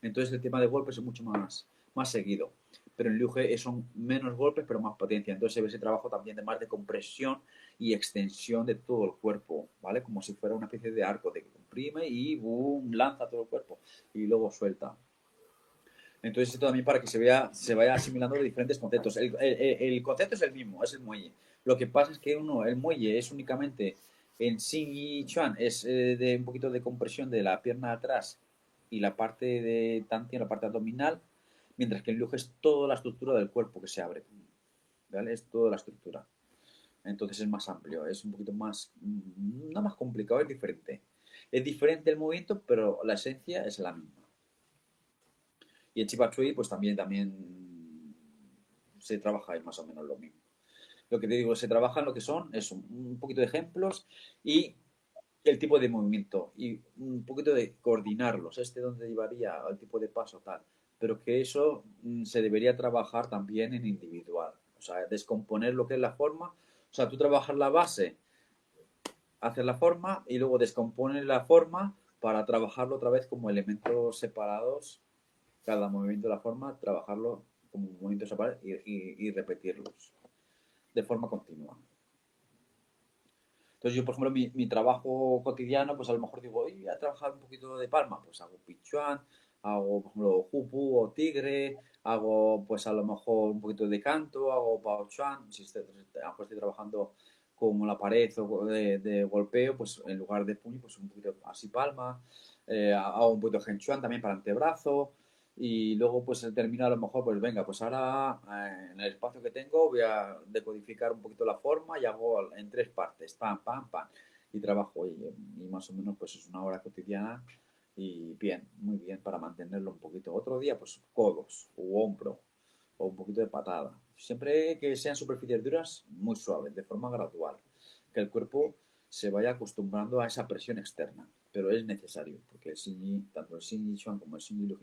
Entonces el tema de golpes es mucho más seguido. Pero en Liu He son menos golpes, pero más potencia. Entonces se ve ese trabajo también de más de compresión y extensión de todo el cuerpo, ¿vale? Como si fuera una especie de arco de que comprime y boom, lanza todo el cuerpo y luego suelta. Entonces, esto también para que se vaya asimilando de diferentes conceptos. El concepto es el mismo, es el muelle. Lo que pasa es que el muelle es únicamente en Xing y Chuan, es de un poquito de compresión de la pierna atrás y la parte de Tantian, la parte abdominal, mientras que el Liu es toda la estructura del cuerpo que se abre. ¿Vale? Es toda la estructura. Entonces es más amplio, es un poquito más, no más complicado, es diferente. Es diferente el movimiento, pero la esencia es la misma. Y en Chipachui, pues también se trabaja en más o menos lo mismo. Lo que te digo, se trabaja en lo que son es un poquito de ejemplos y el tipo de movimiento y un poquito de coordinarlos. Dónde llevaría el tipo de paso tal. Pero que eso se debería trabajar también en individual. O sea, descomponer lo que es la forma. O sea, tú trabajas la base, haces la forma y luego descompones la forma para trabajarlo otra vez como elementos separados, cada movimiento de la forma, trabajarlo como movimientos separados y repetirlos de forma continua. Entonces yo, por ejemplo, mi trabajo cotidiano, pues a lo mejor digo, voy a trabajar un poquito de palma, pues hago pichuan, hago, por ejemplo, jupu o tigre, hago, pues a lo mejor un poquito de canto, hago pao chuan, si estoy, a lo mejor estoy trabajando con la pared o de golpeo, pues en lugar de puño, pues un poquito así palma, hago un poquito de henchuan también para antebrazo, y luego pues termino a lo mejor, pues venga, pues ahora en el espacio que tengo voy a decodificar un poquito la forma y hago en 3 partes, pam, pam, pam, y trabajo y más o menos pues es una hora cotidiana y bien, muy bien para mantenerlo un poquito. Otro día pues codos u hombro o un poquito de patada. Siempre que sean superficies duras, muy suaves, de forma gradual, que el cuerpo se vaya acostumbrando a esa presión externa, pero es necesario, porque tanto el Xing Chuan como el Xing Liu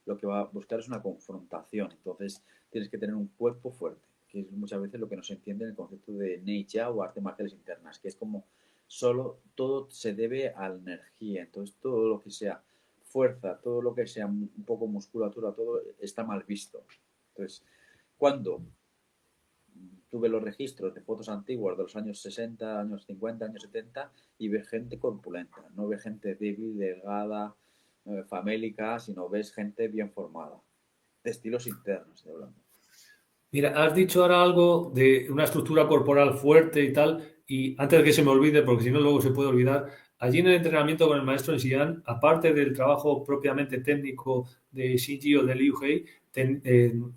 lo que va a buscar es una confrontación, entonces tienes que tener un cuerpo fuerte, que es muchas veces lo que no se entiende en el concepto de Neijia o artes marciales internas, que es como solo todo se debe a la energía, entonces todo lo que sea fuerza, todo lo que sea un poco musculatura, todo está mal visto. Entonces, cuando tuve los registros de fotos antiguas de los años 60, años 50, años 70 y ves gente corpulenta, no ves gente débil, delgada, famélica, sino ves gente bien formada, de estilos internos, estoy hablando. Mira, has dicho ahora algo de una estructura corporal fuerte y tal, y antes de que se me olvide, porque si no luego se puede olvidar, allí en el entrenamiento con el maestro en Xi'an, aparte del trabajo propiamente técnico de Xingyi o de Liu Hei,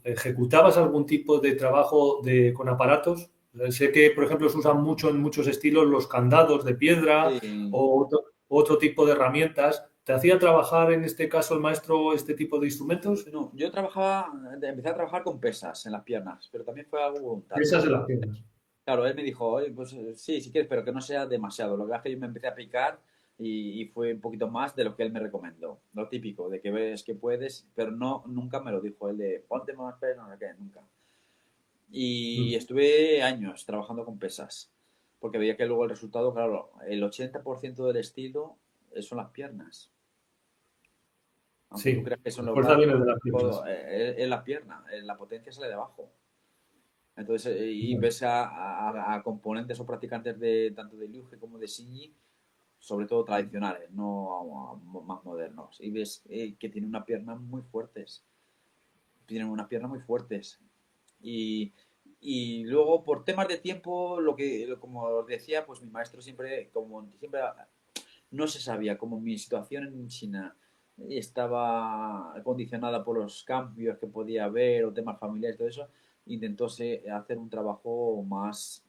¿ejecutabas algún tipo de trabajo con aparatos? Sé que, por ejemplo, se usan mucho en muchos estilos los candados de piedra Sí. o otro tipo de herramientas. ¿Te hacía trabajar en este caso el maestro este tipo de instrumentos? No, yo empecé a trabajar con pesas en las piernas, pero también fue algo voluntario. Esas de las piernas. Claro, él me dijo, oye, pues sí, si quieres, pero que no sea demasiado. Lo que es que yo me empecé a picar y fue un poquito más de lo que él me recomendó. Lo típico, de que ves que puedes, pero no, nunca me lo dijo él de ponte más peso, no sé qué, nunca. Y Mm. estuve años trabajando con pesas, porque veía que luego el resultado, claro, el 80% del estilo son las piernas. Aunque tú Sí, creas que son la los fuerza brazos, viene de las piernas. es la pierna, la potencia sale de abajo. Entonces, y Vale. ves a componentes o practicantes de tanto de Liuge como de Shinji, sobre todo tradicionales, no más modernos. Y ves que tienen unas piernas muy fuertes. Tienen unas piernas muy fuertes. Y, y luego, por temas de tiempo, como os decía, pues mi maestro siempre, como siempre, no se sabía, como mi situación en China estaba condicionada por los cambios que podía haber o temas familiares y todo eso, intentó hacer un trabajo más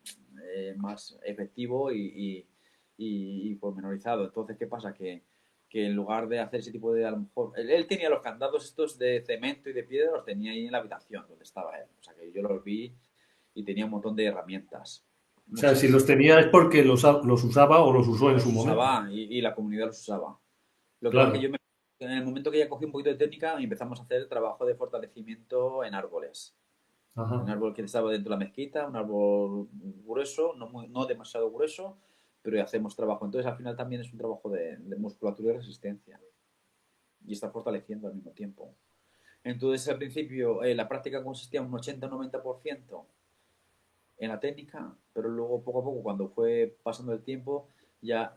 efectivo y pormenorizado. Entonces, ¿qué pasa? Que en lugar de hacer ese tipo de, a lo mejor, él tenía los candados estos de cemento y de piedra, los tenía ahí en la habitación donde estaba él. O sea, que yo los vi y tenía un montón de herramientas, O sea, si muchas. los tenía es porque los usaba o los usó en Los su momento. usaba y la comunidad los usaba. Lo que pasa es que Claro. en el momento que ya cogí un poquito de técnica, empezamos a hacer trabajo de fortalecimiento en árboles. Un Ajá. árbol que estaba dentro de la mezquita, un árbol grueso, no demasiado grueso, pero hacemos trabajo. Entonces, al final también es un trabajo de musculatura y resistencia. Y está fortaleciendo al mismo tiempo. Entonces, al principio, la práctica consistía en un 80-90% en la técnica, pero luego poco a poco, cuando fue pasando el tiempo, ya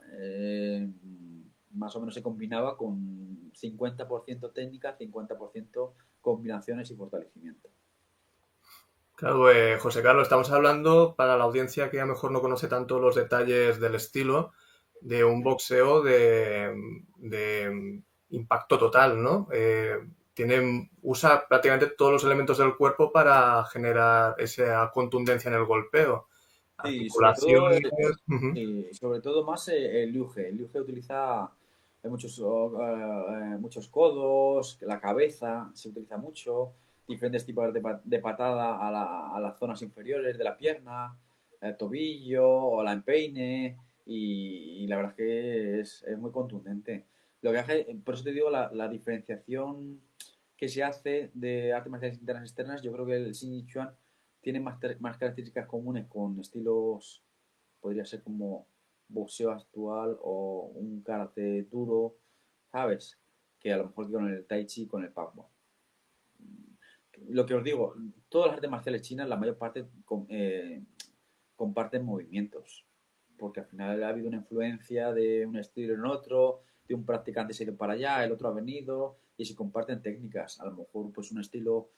más o menos se combinaba con 50% técnica, 50% combinaciones y fortalecimiento. Claro, José Carlos, estamos hablando para la audiencia que a lo mejor no conoce tanto los detalles del estilo de un boxeo de impacto total, ¿no? Usa prácticamente todos los elementos del cuerpo para generar esa contundencia en el golpeo. Sí, sobre todo, Articulaciones. Ujú. sobre todo más el Liuge. El Liuge utiliza muchos codos, la cabeza se utiliza mucho, diferentes tipos de patada a las zonas inferiores de la pierna, el tobillo o la empeine, y la verdad es que es muy contundente. Lo que hace, por eso te digo, la diferenciación que se hace de artes marciales internas y externas, yo creo que el Xing Chuan tiene más características comunes con estilos, podría ser como boxeo actual o un karate duro, ¿sabes? Que a lo mejor que con el Tai Chi y con el Pagua. Lo que os digo, todas las artes marciales chinas, la mayor parte comparten movimientos, porque al final ha habido una influencia de un estilo en otro, de un practicante se ha ido para allá, el otro ha venido y se comparten técnicas. A lo mejor pues un estilo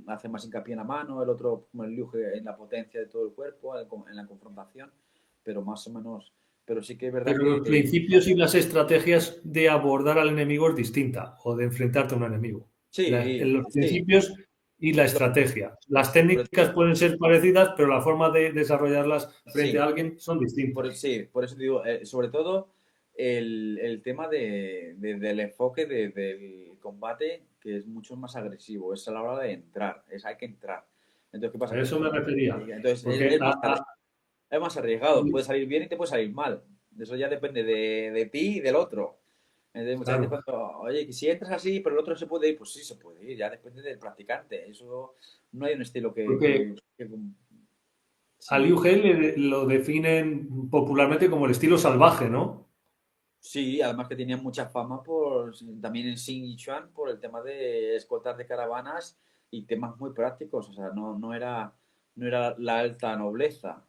hace más hincapié en la mano, el otro como el Liu en la potencia de todo el cuerpo, en la confrontación, pero más o menos, pero sí que es verdad Pero los que principios y las estrategias de abordar al enemigo es distinta o de enfrentarte a un enemigo. sí, Los sí, principios y la estrategia. Las sobre técnicas todo, pueden ser parecidas, pero la forma de desarrollarlas frente a sí, alguien son distintas. sí, por eso digo, sobre todo el tema del enfoque del combate, que es mucho más agresivo, es a la hora de entrar, hay que entrar. Entonces, ¿qué pasa? A eso me refería. Entonces, Porque es más arriesgado, puede salir bien y te puede salir mal. Eso ya depende de ti y del otro. Entonces, muchas veces claro, cuando, oye, que si entras así, pero el otro se puede ir, pues sí, se puede ir, ya depende del practicante. Eso no hay un estilo porque a Liu sí, He lo definen popularmente como el estilo salvaje, ¿no? sí, además que tenía mucha fama por también en Xing y Chuan por el tema de escoltas de caravanas y temas muy prácticos, o sea, no era la alta nobleza,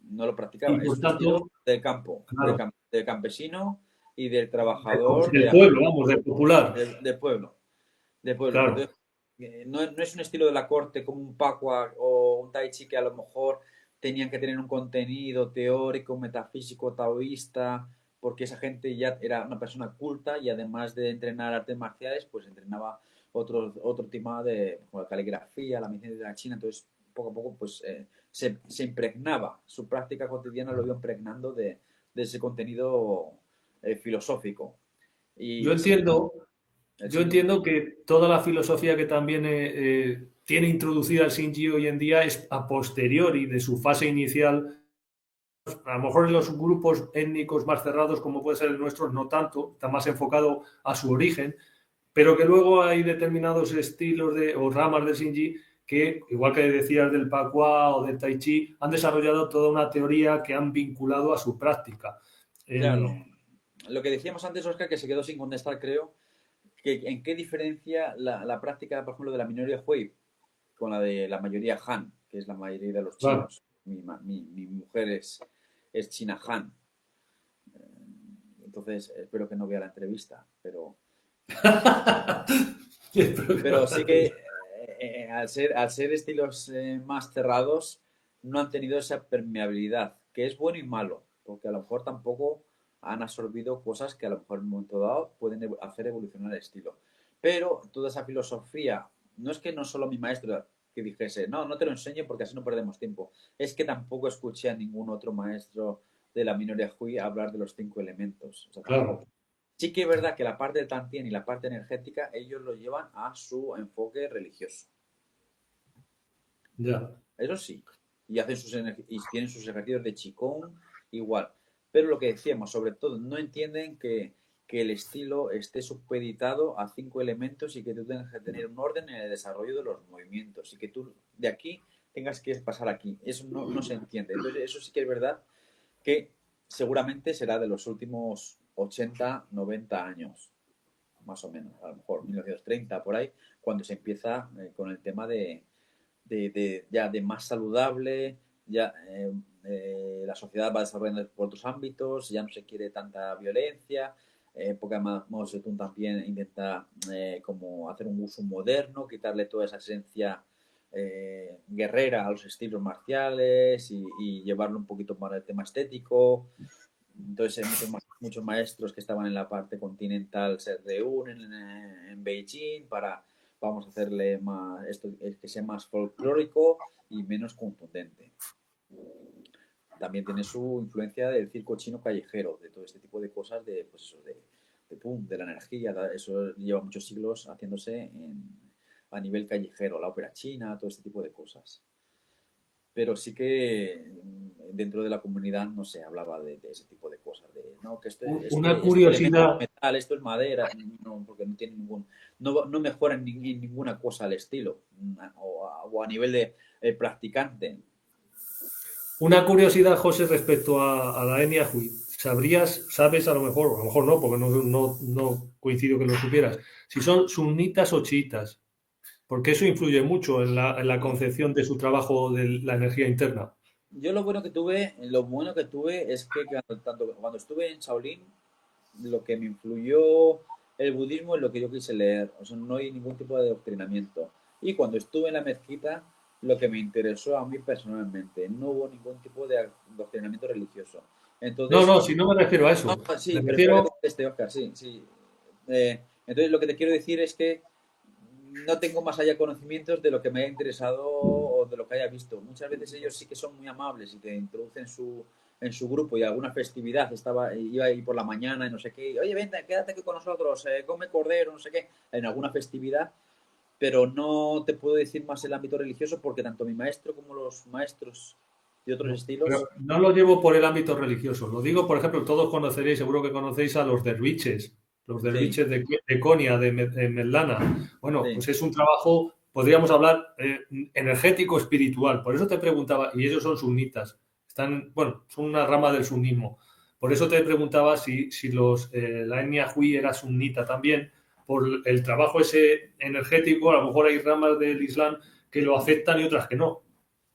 no lo Y practicaba, es por un estilo tanto, del campo, claro, del campesino y del trabajador del pueblo, vamos, del popular. del pueblo. De pueblo. Claro. Entonces, no es un estilo de la corte como un Pacua o un Tai Chi que a lo mejor tenían que tener un contenido teórico, metafísico, taoísta, porque esa gente ya era una persona culta y además de entrenar artes marciales, pues entrenaba otro tipo de como la caligrafía, la medicina de la China, entonces poco a poco pues se impregnaba, su práctica cotidiana lo iba impregnando de ese contenido filosófico. Yo Y sí, entiendo, yo sí, entiendo que toda la filosofía que también tiene introducida el Shinji hoy en día es a posteriori de su fase inicial. A lo mejor en los grupos étnicos más cerrados, como puede ser el nuestro, no tanto, está más enfocado a su origen, pero que luego hay determinados estilos o ramas del Shinji que, igual que decías del Pakua o del Tai Chi, han desarrollado toda una teoría que han vinculado a su práctica. claro. En, Lo que decíamos antes, Oscar, que se quedó sin contestar, creo, que en qué diferencia la práctica, por ejemplo, de la minoría Hui con la de la mayoría Han, que es la mayoría de los claro. chinos. Mi mujer es china Han. Entonces, espero que no vea la entrevista, pero sí que al ser estilos más cerrados, no han tenido esa permeabilidad, que es bueno y malo, porque a lo mejor tampoco han absorbido cosas que a lo mejor en un momento dado pueden hacer evolucionar el estilo. Pero toda esa filosofía, no es que no solo mi maestro que dijese, no, no te lo enseño porque así no perdemos tiempo, es que tampoco escuché a ningún otro maestro de la minoría Hui hablar de los 5 elementos. O sea, Claro, tampoco. Sí que es verdad que la parte de Tantien y la parte energética, ellos lo llevan a su enfoque religioso. ya. Eso sí. Y hacen y tienen sus ejercicios de Qigong igual. Pero lo que decíamos, sobre todo, no entienden que el estilo esté supeditado a 5 elementos y que tú tengas que tener un orden en el desarrollo de los movimientos y que tú de aquí tengas que pasar aquí. Eso no se entiende. Entonces, eso sí que es verdad que seguramente será de los últimos 80, 90 años, más o menos, a lo mejor 1930 por ahí, cuando se empieza con el tema ya de más saludable, ya la sociedad va desarrollando por otros ámbitos, ya no se quiere tanta violencia, porque Mao Zedong también intenta como hacer un uso moderno, quitarle toda esa esencia guerrera a los estilos marciales y llevarlo un poquito más al tema estético. Entonces, muchos maestros que estaban en la parte continental se reúnen en Beijing para, vamos a hacerle más, esto que sea más folclórico y menos contundente. También tiene su influencia del circo chino callejero, de todo este tipo de cosas, pues eso, de la energía, eso lleva muchos siglos haciéndose a nivel callejero, la ópera china, todo este tipo de cosas, pero sí que dentro de la comunidad no se hablaba de ese tipo de cosas, de no, que Una este elemento es curiosidad, metal, esto es madera, no, porque no tiene no mejora en ninguna cosa el estilo, o a nivel de practicante. una curiosidad, José, respecto a la etnia Hui. sabes a lo mejor no, porque no coincido que lo supieras, si son sunitas o chiitas, porque eso influye mucho en la concepción de su trabajo de la energía interna. Yo lo bueno que tuve es que cuando estuve en Shaolin, lo que me influyó el budismo es lo que yo quise leer. O sea, no hay ningún tipo de adoctrinamiento. Y cuando estuve en la mezquita, lo que me interesó a mí personalmente, no hubo ningún tipo de adoctrinamiento religioso. No, Entonces, no, si no me refiero a eso. sí, Me prefiero que refiero, conteste, Oscar, sí, sí. Entonces, lo que te quiero decir es que no tengo más allá conocimientos de lo que me haya interesado o de lo que haya visto. Muchas veces ellos sí que son muy amables y te introducen en su grupo y alguna festividad iba ahí por la mañana y no sé qué. Oye, vente, quédate aquí con nosotros, come cordero, no sé qué, en alguna festividad, pero no te puedo decir más el ámbito religioso porque tanto mi maestro como los maestros de otros no, estilos. pero no lo llevo por el ámbito religioso. Lo digo, por ejemplo, todos conoceréis, seguro que conocéis a los Sí, derviches de Konya, de Mevlana. Bueno, sí. pues es un trabajo, podríamos hablar, energético espiritual. Por eso te preguntaba, y ellos son sunitas, están, bueno, son una rama del sunismo. Por eso te preguntaba si la etnia Hui era sunita también, por el trabajo ese energético. A lo mejor hay ramas del Islam que lo aceptan y otras que no.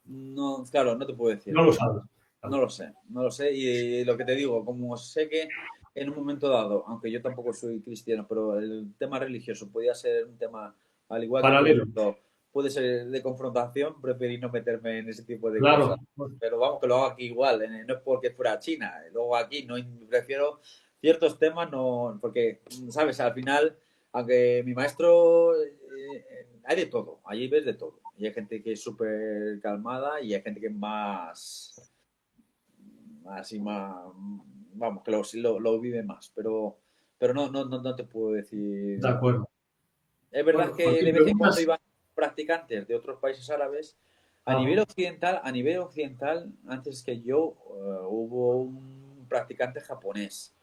No, claro, no te puedo decir. No lo sabes. No lo sé, no lo sé. Y lo que te digo, como sé que en un momento dado, aunque yo tampoco soy cristiano, pero el tema religioso podía ser un tema, al igual que Paralelo, político, puede ser de confrontación, preferí no meterme en ese tipo de cosas. claro. Pero vamos, que lo hago aquí igual, no es porque fuera China, luego aquí no prefiero ciertos temas, no, porque, sabes, al final, aunque mi maestro, hay de todo, allí ves de todo. Y hay gente que es súper calmada y hay gente que es más así más, vamos, que lo vive más, pero no te puedo De decir. acuerdo. Es verdad Bueno, que porque de vez en cuando preguntas. iban practicantes de otros países árabes. Ah, A nivel occidental, antes que yo, hubo un practicante japonés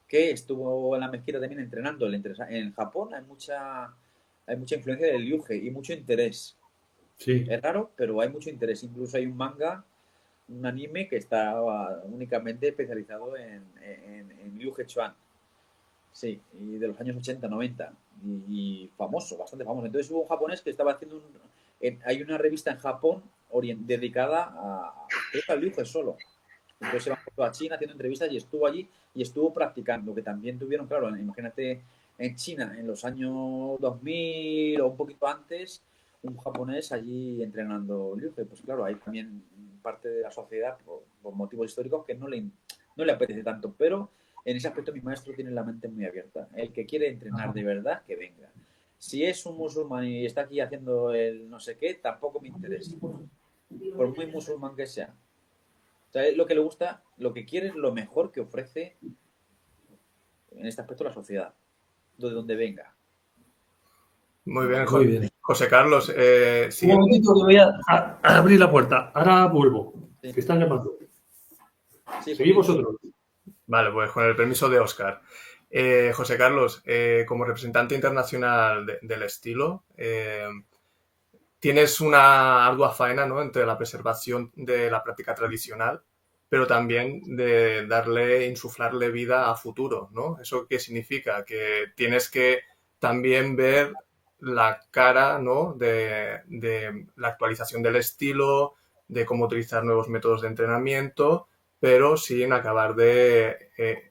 que estuvo en la mezquita también entrenando. En Japón hay mucha influencia del Ryuge y mucho interés. sí. Es raro, pero hay mucho interés. Incluso hay un anime que está únicamente especializado en Liu Hechuan. Sí, y de los años 80, 90. Y famoso, bastante famoso. Entonces hubo un japonés que estaba haciendo hay una revista en Japón dedicada creo que al Liu He solo. Entonces se va por toda China haciendo entrevistas y estuvo allí y estuvo practicando, que también tuvieron, claro, imagínate en China en los años 2000 o un poquito antes, un japonés allí entrenando Liu. Pues claro, hay también parte de la sociedad, por motivos históricos, que no le apetece tanto, pero en ese aspecto mi maestro tiene la mente muy abierta. El que quiere entrenar de verdad, que venga. Si es un musulmán y está aquí haciendo el no sé qué, tampoco me interesa. Por muy musulmán que sea. O sea, lo que le gusta, lo que quiere es lo mejor que ofrece en este aspecto la sociedad, de donde venga. Muy bien, Muy bien. José Carlos. Un Siguiente. momentito que voy a abrir la puerta. Ahora vuelvo. Sí, Que están llamando. sí, Seguid Joaquín. vosotros. Vale, pues con el permiso de Oscar. José Carlos, como representante internacional del estilo, tienes una ardua faena, ¿no? Entre la preservación de la práctica tradicional, pero también de insuflarle vida a futuro, ¿no? ¿Eso qué significa? Que tienes que también ver la cara, ¿no? De la actualización del estilo, de cómo utilizar nuevos métodos de entrenamiento, pero sin acabar de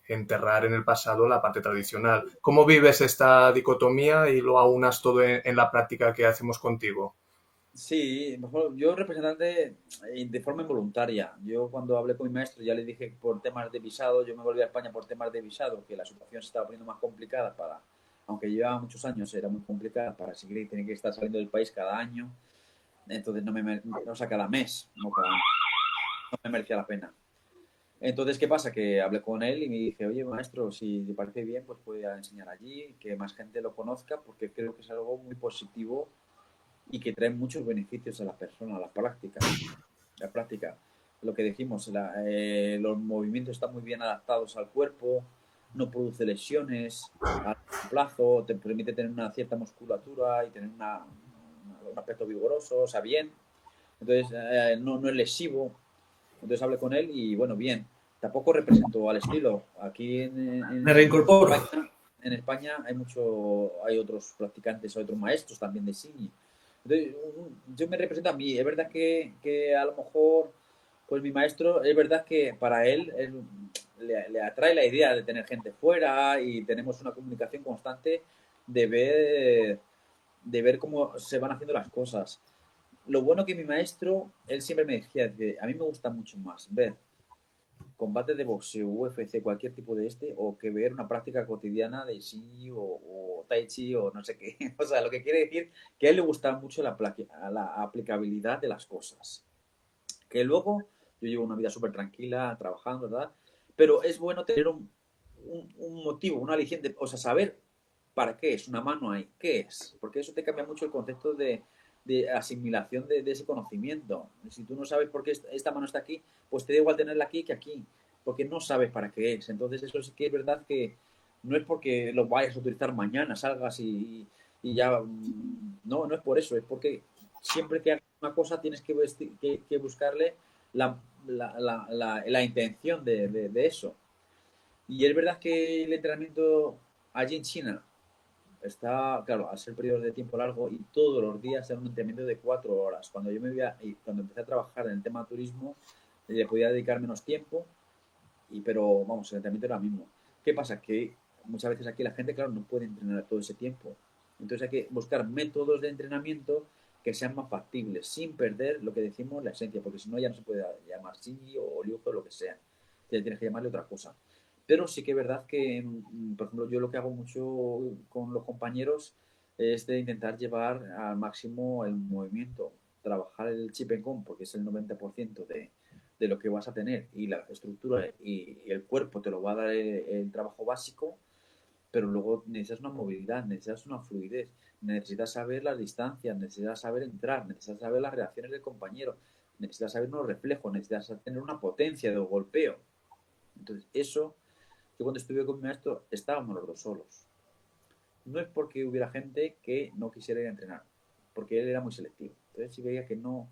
enterrar en el pasado la parte tradicional. ¿Cómo vives esta dicotomía y lo aunas todo en la práctica que hacemos contigo? Sí, mejor, yo representante de forma involuntaria. Yo cuando hablé con mi maestro ya le dije que por temas de visado, yo me volví a España por temas de visado, que la situación se estaba poniendo más complicada aunque llevaba muchos años, era muy complicada para seguir y tener que estar saliendo del país cada año. Entonces o sea, cada mes, no cada año, no me merecía la pena. Entonces, ¿qué pasa? Que hablé con él y me dije, oye, maestro, si te parece bien, pues voy a enseñar allí, que más gente lo conozca, porque creo que es algo muy positivo y que trae muchos beneficios a la persona, a la práctica. La práctica, lo que dijimos, los movimientos están muy bien adaptados al cuerpo, no produce lesiones a largo plazo, te permite tener una cierta musculatura y tener un aspecto vigoroso, o sea, bien. Entonces, no es lesivo. Entonces hablé con él y bueno, bien. tampoco represento al estilo. Aquí Me reincorporo. En España hay otros practicantes, hay otros maestros también de Shinji. Entonces, yo me represento a mí. Es verdad que a lo mejor, pues mi maestro, es verdad que para él le atrae la idea de tener gente fuera y tenemos una comunicación constante de ver, de ver cómo se van haciendo las cosas. Lo bueno que mi maestro, él siempre me decía, a mí me gusta mucho más ver combate de boxeo, UFC, cualquier tipo de o que ver una práctica cotidiana de Shi o Tai Chi o no sé qué. O sea, lo que quiere decir que a él le gusta mucho la aplicabilidad de las cosas. Que luego yo llevo una vida súper tranquila, trabajando, ¿verdad? Pero es bueno tener un motivo, un aliciente, o sea, saber para qué es una mano ahí, qué es, porque eso te cambia mucho el concepto de asimilación de ese conocimiento. Si tú no sabes por qué esta mano está aquí, pues te da igual tenerla aquí que aquí, porque no sabes para qué es. Entonces eso sí que es verdad que no es porque lo vayas a utilizar mañana, salgas y ya, no, no es por eso, es porque siempre que hagas una cosa tienes que buscarle la intención de eso. Y es verdad que el entrenamiento allí en China está, claro, al ser periodos de tiempo largo y todos los días era un entrenamiento de 4 horas. Cuando yo y cuando empecé a trabajar en el tema turismo, le podía dedicar menos tiempo, pero vamos, el entrenamiento era el mismo. ¿Qué pasa? Que muchas veces aquí la gente, claro, no puede entrenar todo ese tiempo. Entonces hay que buscar métodos de entrenamiento que sean más factibles, sin perder lo que decimos, la esencia, porque si no ya no se puede llamar Shinji o Liuzo o lo que sea. Tienes que llamarle otra cosa. Pero sí que es verdad que, por ejemplo, yo lo que hago mucho con los compañeros es de intentar llevar al máximo el movimiento, trabajar el chip en com, porque es el 90% de lo que vas a tener y la estructura y el cuerpo te lo va a dar el trabajo básico, pero luego necesitas una movilidad, necesitas una fluidez, necesitas saber las distancias, necesitas saber entrar, necesitas saber las reacciones del compañero, necesitas saber unos reflejos, necesitas tener una potencia de golpeo. Entonces, eso, yo cuando estuve con mi maestro estábamos los dos solos. No es porque hubiera gente que no quisiera ir a entrenar, porque él era muy selectivo. Entonces, si veía que no,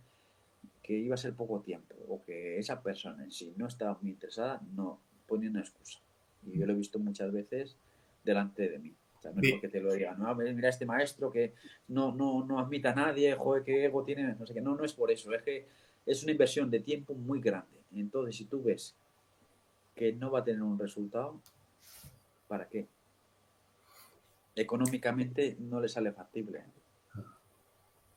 que iba a ser poco tiempo o que esa persona en sí no estaba muy interesada, no ponía una excusa. Y yo lo he visto muchas veces delante de mí. O sea, no es porque te lo diga, no, mira este maestro que no admite a nadie, joder, qué ego tiene, no sé qué. No, no es por eso, es que es una inversión de tiempo muy grande. Entonces, si tú ves que no va a tener un resultado, ¿para qué? Económicamente no le sale factible.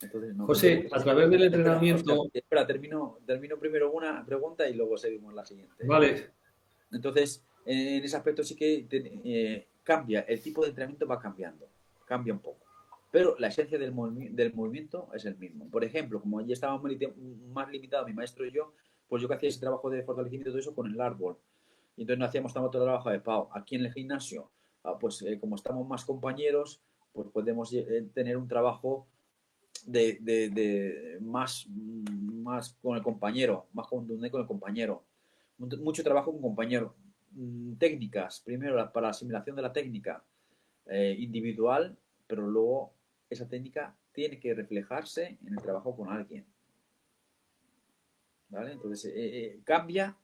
Entonces, no. José, a través del entrenamiento... Espera, termino primero una pregunta y luego seguimos la siguiente. Vale. Entonces, en ese aspecto sí que cambia, el tipo de entrenamiento va cambiando, cambia un poco. Pero la esencia del movimiento es el mismo. Por ejemplo, como ya estábamos más limitados mi maestro y yo, pues yo que hacía ese trabajo de fortalecimiento y todo eso con el árbol. Y entonces no hacíamos tanto trabajo de PAO. Aquí en el gimnasio, pues como estamos más compañeros, pues podemos tener un trabajo de más con el compañero, más contundente con el compañero. Mucho trabajo con compañero. Técnicas, primero para la asimilación de la técnica individual, pero luego esa técnica tiene que reflejarse en el trabajo con alguien. ¿Vale? Entonces cambia,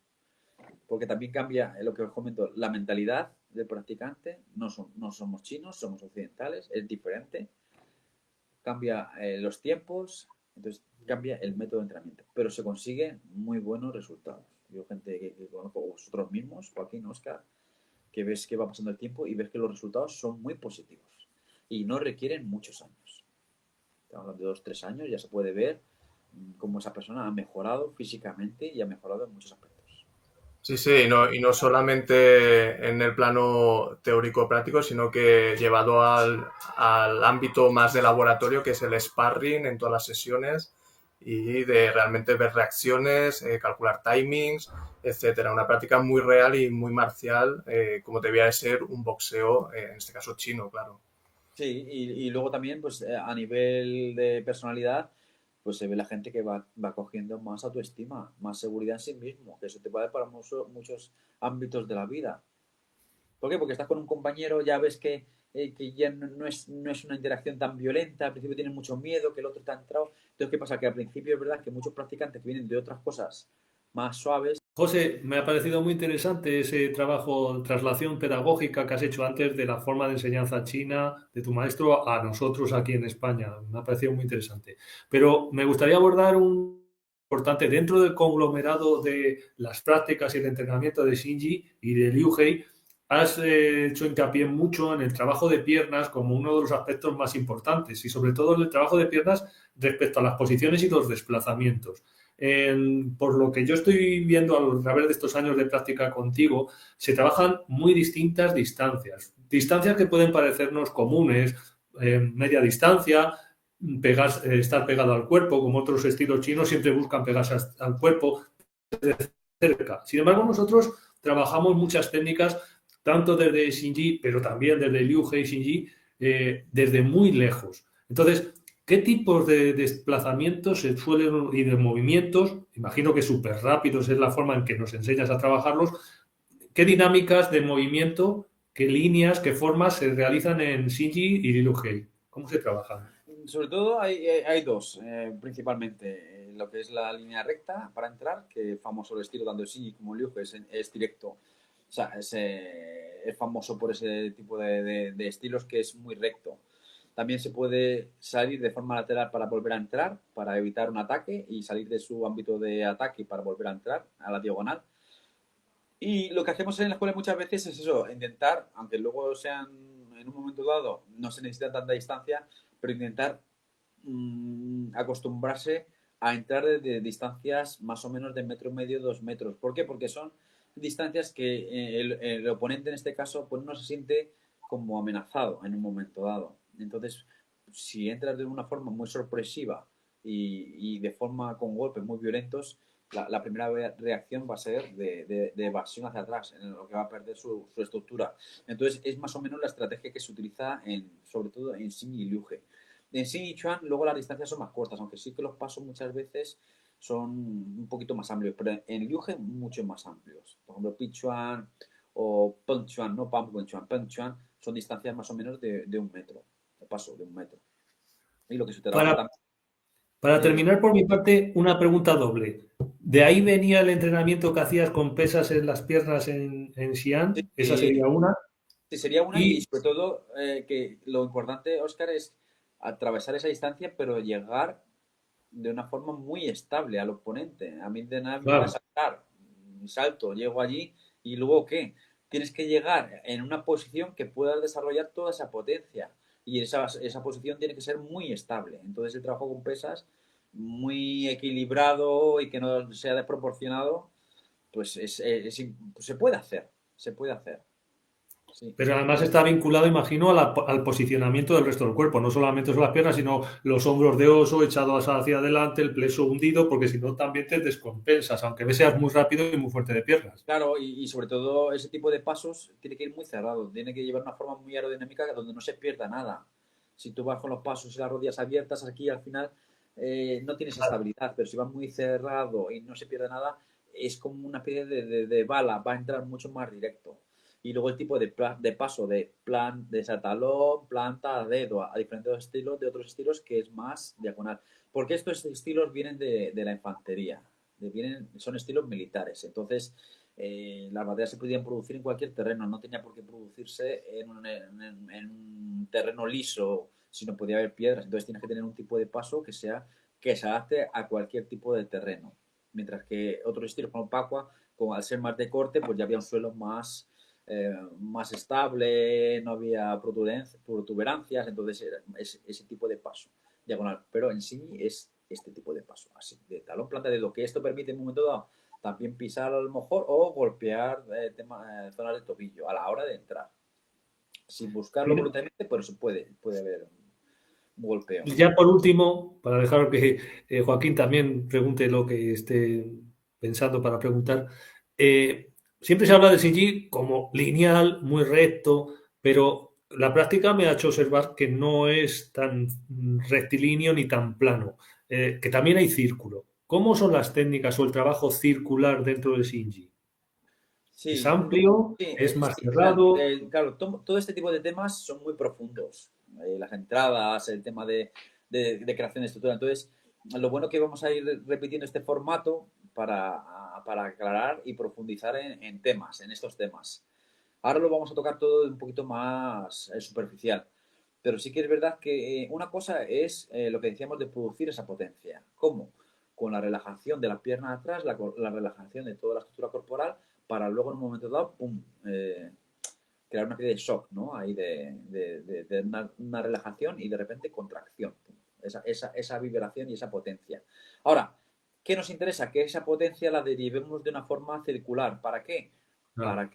porque también cambia lo que os comento, la mentalidad del practicante. No somos chinos, somos occidentales, es diferente. Cambia los tiempos, entonces cambia el método de entrenamiento, pero se consigue muy buenos resultados. Yo gente que conozco, vosotros mismos, Joaquín, Oscar, que ves que va pasando el tiempo y ves que los resultados son muy positivos y no requieren muchos años. Estamos hablando de 2-3 años, ya se puede ver cómo esa persona ha mejorado físicamente y ha mejorado en muchos aspectos. Sí, sí, y no solamente en el plano teórico-práctico, sino que llevado al ámbito más de laboratorio, que es el sparring en todas las sesiones, y de realmente ver reacciones, calcular timings, etcétera. Una práctica muy real y muy marcial, como debía de ser un boxeo, en este caso chino, claro. Sí, y luego también, pues a nivel de personalidad, pues se ve la gente que va cogiendo más autoestima, más seguridad en sí mismo, que eso te vale para muchos ámbitos de la vida. ¿Por qué? Porque estás con un compañero, ya ves que ya no es una interacción tan violenta, al principio tienes mucho miedo, que el otro está entrado. Entonces, ¿qué pasa? Que al principio es verdad que muchos practicantes que vienen de otras cosas más suaves José, me ha parecido muy interesante ese trabajo de traslación pedagógica que has hecho antes de la forma de enseñanza china de tu maestro a nosotros aquí en España. Me ha parecido muy interesante. Pero me gustaría abordar un importante dentro del conglomerado de las prácticas y el entrenamiento de Shinji y de Liu Hei. Has hecho hincapié mucho en el trabajo de piernas como uno de los aspectos más importantes y sobre todo en el trabajo de piernas respecto a las posiciones y los desplazamientos. Por lo que yo estoy viendo a través de estos años de práctica contigo, se trabajan muy distintas distancias. Distancias que pueden parecernos comunes, media distancia, estar pegado al cuerpo, como otros estilos chinos siempre buscan pegarse al cuerpo cerca. Sin embargo, nosotros trabajamos muchas técnicas, tanto desde Shinji, pero también desde Liu Hei Shinji, desde muy lejos. Entonces, ¿qué tipos de desplazamientos se suelen y de movimientos? Imagino que súper rápidos es la forma en que nos enseñas a trabajarlos. ¿Qué dinámicas de movimiento, qué líneas, qué formas se realizan en Shinji y Liu Hei? ¿Cómo se trabajan? Sobre todo hay dos, principalmente. Lo que es la línea recta para entrar, que famoso el estilo tanto de Shinji como Liu es directo. O sea, es famoso por ese tipo de estilos que es muy recto. También se puede salir de forma lateral para volver a entrar, para evitar un ataque y salir de su ámbito de ataque para volver a entrar a la diagonal. Y lo que hacemos en la escuela muchas veces es eso, intentar, aunque luego sean en un momento dado, no se necesita tanta distancia, pero intentar acostumbrarse a entrar de distancias más o menos de 1,5 metros, 2 metros. ¿Por qué? Porque son distancias que el oponente en este caso pues no se siente como amenazado en un momento dado. Entonces, si entras de una forma muy sorpresiva y de forma con golpes muy violentos, la primera reacción va a ser de evasión hacia atrás, en lo que va a perder su estructura. Entonces, es más o menos la estrategia que se utiliza sobre todo en Xin y Liu He. En Xin y Chuan, luego las distancias son más cortas, aunque sí que los pasos muchas veces son un poquito más amplios, pero en Liu He mucho más amplios. Por ejemplo, Pi Chuan o Peng Chuan, no Pang Chuan, Peng Chuan, son distancias más o menos de 1 metro, de paso de 1 metro. Y lo que se trabaja Para, también. para Eh, terminar por mi parte, una pregunta doble. ¿De ahí venía el entrenamiento que hacías con pesas en las piernas en Xi'an? Esa sí, sería una. sí, sería una y Y sobre todo que lo importante, Oscar, es atravesar esa distancia, pero llegar de una forma muy estable al oponente. A mí de nada me va a claro, saltar, salto, llego allí y luego ¿qué? Tienes que llegar en una posición que pueda desarrollar toda esa potencia y esa posición tiene que ser muy estable. Entonces el trabajo con pesas muy equilibrado y que no sea desproporcionado, pues se puede hacer, se puede hacer. Sí. pero además está vinculado, imagino, al posicionamiento del resto del cuerpo. No solamente son las piernas, sino los hombros de oso echados hacia adelante, el pleso hundido, porque si no también te descompensas, aunque seas muy rápido y muy fuerte de piernas. Claro, y sobre todo ese tipo de pasos tiene que ir muy cerrado, tiene que llevar una forma muy aerodinámica donde no se pierda nada. Si tú vas con los pasos y las rodillas abiertas, aquí al final no tienes estabilidad, pero si vas muy cerrado y no se pierde nada, es como una especie de bala, va a entrar mucho más directo. Y luego el tipo de paso de plan de talón, planta, dedo, a diferentes estilos, de otros estilos que es más diagonal. Porque estos estilos vienen de la infantería, son estilos militares. Entonces, las batallas se podían producir en cualquier terreno, no tenía por qué producirse en un terreno liso, sino podía haber piedras. Entonces tienes que tener un tipo de paso que se adapte a cualquier tipo de terreno. Mientras que otros estilos como Pacua, como al ser más de corte, pues ya había un suelo más estable, no había protuberancias, entonces era ese tipo de paso diagonal. Pero en sí es este tipo de paso, así, de talón, planta, de lo que esto permite en un momento dado también pisar a lo mejor o golpear zonas del tobillo a la hora de entrar. Sin buscarlo voluntariamente, por eso puede haber un golpeo. Ya por último, para dejar que Joaquín también pregunte lo que esté pensando para preguntar, siempre se habla de Shinji como lineal, muy recto, pero la práctica me ha hecho observar que no es tan rectilíneo ni tan plano, que también hay círculo. ¿Cómo son las técnicas o el trabajo circular dentro de Shinji? ¿Es Sí, amplio? ¿Es más sí, cerrado? claro, todo este tipo de temas son muy profundos. Las entradas, el tema de creación de estructura. Entonces, lo bueno que vamos a ir repitiendo este formato para aclarar y profundizar en temas, en estos temas. Ahora lo vamos a tocar todo un poquito más superficial. Pero sí que es verdad que una cosa es lo que decíamos de producir esa potencia. ¿Cómo? Con la relajación de la pierna atrás, la relajación de toda la estructura corporal, para luego en un momento dado, ¡pum!, crear una especie de shock, ¿no? Ahí de una relajación y de repente contracción. ¡Pum! Esa vibración y esa potencia. Ahora, ¿qué nos interesa? Que esa potencia la derivemos de una forma circular. ¿Para qué? Claro.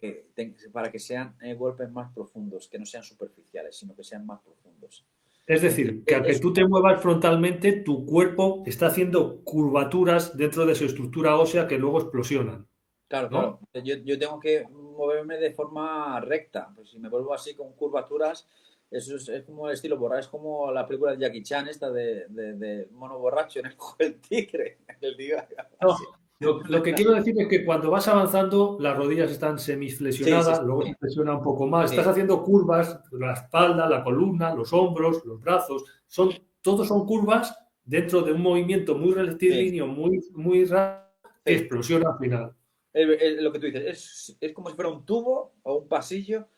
Para que sean golpes más profundos, que no sean superficiales, sino que sean más profundos. Es decir, que al que tú te muevas frontalmente, tu cuerpo está haciendo curvaturas dentro de su estructura ósea que luego explosionan. Claro, ¿no? claro. Yo tengo que moverme de forma recta. Pues si me vuelvo así con curvaturas, eso es como el estilo borracho, es como la película de Jackie Chan, esta de mono borracho en el tigre. El tigre No, así. lo que quiero decir es que cuando vas avanzando, las rodillas están semiflexionadas, Sí. luego se flexiona un poco más. Sí. Estás haciendo curvas, la espalda, la columna, los hombros, los brazos. Todos son curvas dentro de un movimiento muy rectilíneo, muy rápido, que explosiona al final. Lo que tú dices, es como si fuera un tubo o un pasillo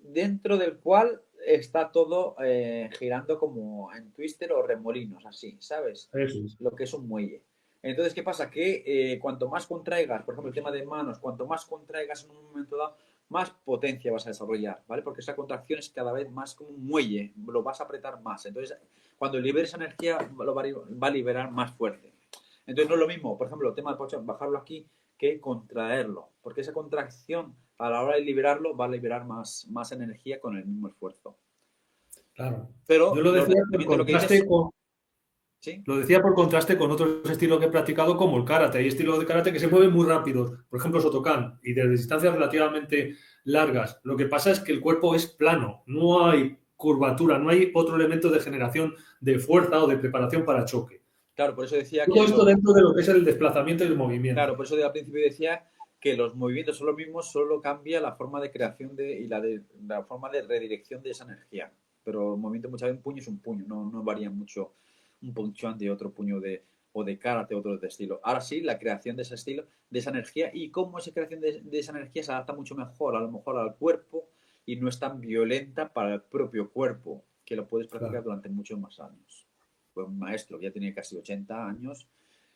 dentro del cual está todo girando como en twister o remolinos, así, ¿sabes? Eso es. Lo que es un muelle. Entonces, ¿qué pasa? Que cuanto más contraigas, por ejemplo, el tema de manos, cuanto más contraigas en un momento dado, más potencia vas a desarrollar, ¿vale? Porque esa contracción es cada vez más como un muelle, lo vas a apretar más. Entonces, cuando liberes energía, lo va a liberar más fuerte. Entonces, no es lo mismo, por ejemplo, el tema de bajarlo aquí que contraerlo, porque esa contracción a la hora de liberarlo va a liberar más energía con el mismo esfuerzo. Claro. Pero Yo lo decía por contraste con... ¿Sí? Lo decía por contraste con otros estilos que he practicado como el karate. Hay estilos de karate que se mueven muy rápidos, por ejemplo Shotokan, y desde distancias relativamente largas. Lo que pasa es que el cuerpo es plano, no hay curvatura, no hay otro elemento de generación de fuerza o de preparación para choque. Claro, por eso decía todo esto dentro de lo que es el desplazamiento y el movimiento. Claro, por eso al principio decía que los movimientos son los mismos, solo cambia la forma de creación y la forma de redirección de esa energía. Pero el movimiento muchas veces un puño es un puño, no varía mucho un punchuan de otro puño o de karate, otro de estilo. Ahora sí, la creación de ese estilo, de esa energía y cómo esa creación de esa energía se adapta mucho mejor, a lo mejor al cuerpo y no es tan violenta para el propio cuerpo, que lo puedes practicar durante muchos más años. Fue un maestro que ya tenía casi 80 años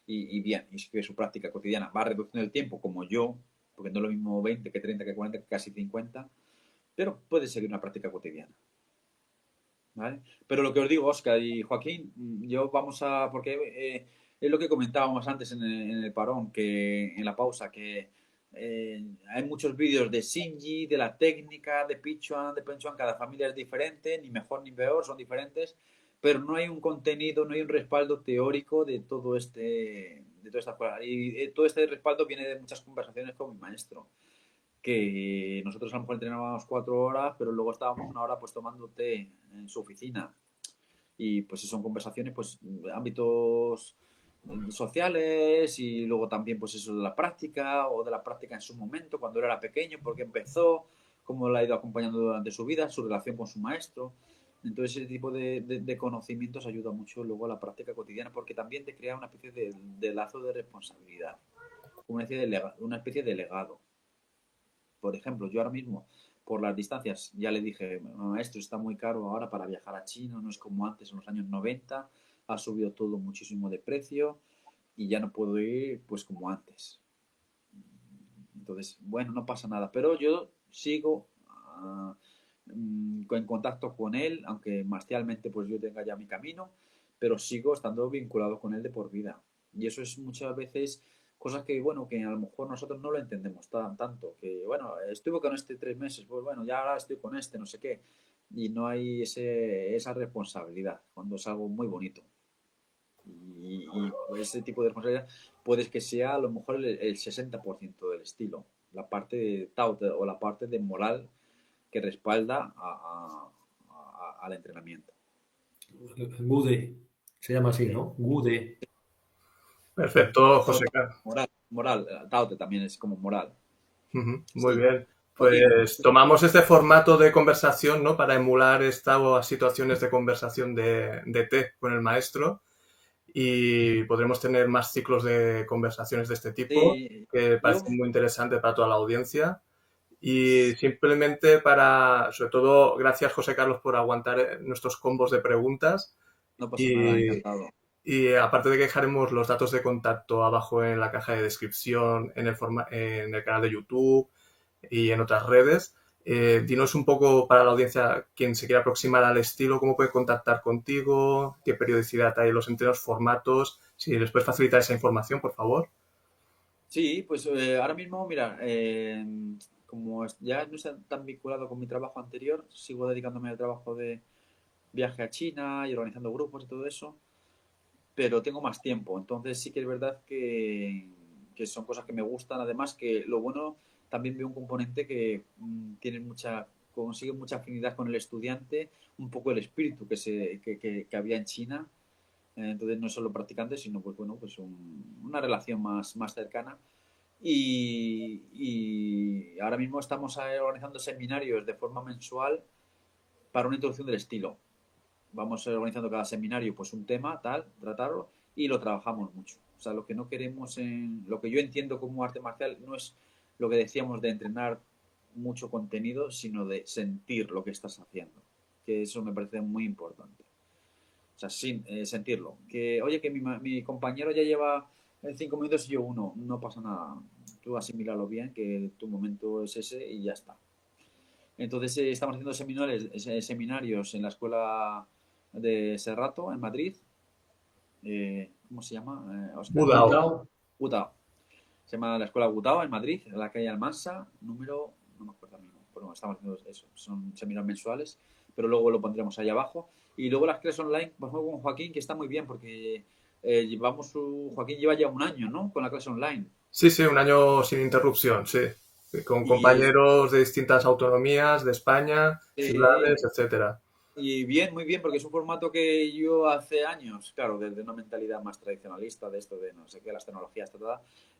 y bien, y que su práctica cotidiana va reduciendo el tiempo como yo, porque no es lo mismo 20 que 30 que 40 que casi 50, pero puede seguir una práctica cotidiana. ¿Vale? Pero lo que os digo, Óscar y Joaquín, yo vamos a, porque es lo que comentábamos antes en el parón, que en la pausa, que hay muchos vídeos de Shinji, de la técnica, de Pichuan, de Penchuan, cada familia es diferente, ni mejor ni peor, son diferentes, pero no hay un contenido, no hay un respaldo teórico de todo de toda esta cosa. Y todo este respaldo viene de muchas conversaciones con mi maestro, que nosotros a lo mejor entrenábamos 4 horas, pero luego estábamos 1 hora pues tomando té en su oficina. Y pues son conversaciones, pues, ámbitos sociales y luego también pues eso de la práctica o de la práctica en su momento, cuando él era pequeño, porque empezó, cómo la ha ido acompañando durante su vida, su relación con su maestro. Entonces ese tipo de conocimientos ayuda mucho luego a la práctica cotidiana porque también te crea una especie de lazo de responsabilidad, una especie de legado. Por ejemplo, yo ahora mismo, por las distancias, ya le dije, maestro, está muy caro ahora para viajar a China, no es como antes en los años 90, ha subido todo muchísimo de precio y ya no puedo ir pues como antes. Entonces, bueno, no pasa nada, pero yo sigo en contacto con él, aunque marcialmente pues yo tenga ya mi camino, pero sigo estando vinculado con él de por vida. Y eso es muchas veces cosas que, bueno, que a lo mejor nosotros no lo entendemos tanto, que, bueno, estuve con este 3 meses, pues bueno, ya ahora estoy con este, no sé qué, y no hay esa responsabilidad, cuando es algo muy bonito. Y ese tipo de responsabilidad puede que sea a lo mejor el 60% del estilo, la parte de Tao o la parte de moral que respalda al entrenamiento. Gude, se llama así, ¿no? Gude. Perfecto, José Carlos. Moral, Taote también es como moral. Muy bien. Pues tomamos este formato de conversación, ¿no? Para emular estas situaciones de conversación de té con el maestro. y podremos tener más ciclos de conversaciones de este tipo Sí, que yo, parecen muy interesantes para toda la audiencia. Y simplemente para, sobre todo, gracias José Carlos por aguantar nuestros combos de preguntas. no pasa nada, Y, encantado. y aparte de que dejaremos los datos de contacto abajo en la caja de descripción, en el canal de YouTube y en otras redes, dinos un poco para la audiencia, quien se quiera aproximar al estilo, cómo puede contactar contigo, qué periodicidad hay en los entrenos, formatos, si les puedes facilitar esa información, por favor. Sí, pues ahora mismo, mira, como ya no estoy tan vinculado con mi trabajo anterior, sigo dedicándome al trabajo de viaje a China y organizando grupos y todo eso, pero tengo más tiempo. Entonces sí que es verdad que son cosas que me gustan. Además que lo bueno, también veo un componente que consigue mucha afinidad con el estudiante, un poco el espíritu que había en China. Entonces no solo practicantes, sino pues bueno, pues una relación más cercana. Y ahora mismo estamos organizando seminarios de forma mensual para una introducción del estilo. Vamos organizando cada seminario pues un tema, tal, tratarlo, y lo trabajamos mucho. O sea, lo que no queremos lo que yo entiendo como arte marcial no es lo que decíamos de entrenar mucho contenido, sino de sentir lo que estás haciendo. Que eso me parece muy importante. O sea, sin sentirlo. Que, oye, que mi compañero ya lleva 5 minutos y yo uno. No pasa nada. Tú asimilalo bien, que tu momento es ese y ya está. Entonces estamos haciendo seminarios en la escuela de Serrato, en Madrid. ¿Cómo se llama, Oscar? Budao. Gutao, Gutao. Se llama la escuela Gutao en Madrid, en la calle Almansa, número, no me acuerdo mismo. Bueno, estamos haciendo eso, son seminarios mensuales, pero luego lo pondremos ahí abajo. Y luego las clases online, por ejemplo, con Joaquín, que está muy bien, porque Joaquín lleva ya un año, ¿no? Con la clase online. Sí, sí, un año sin interrupción, sí. Con Y es, compañeros de distintas autonomías de España, eh, ciudades, etcétera. Y bien, muy bien, porque es un formato que yo hace años, claro, desde una mentalidad más tradicionalista de esto de no sé qué, las tecnologías,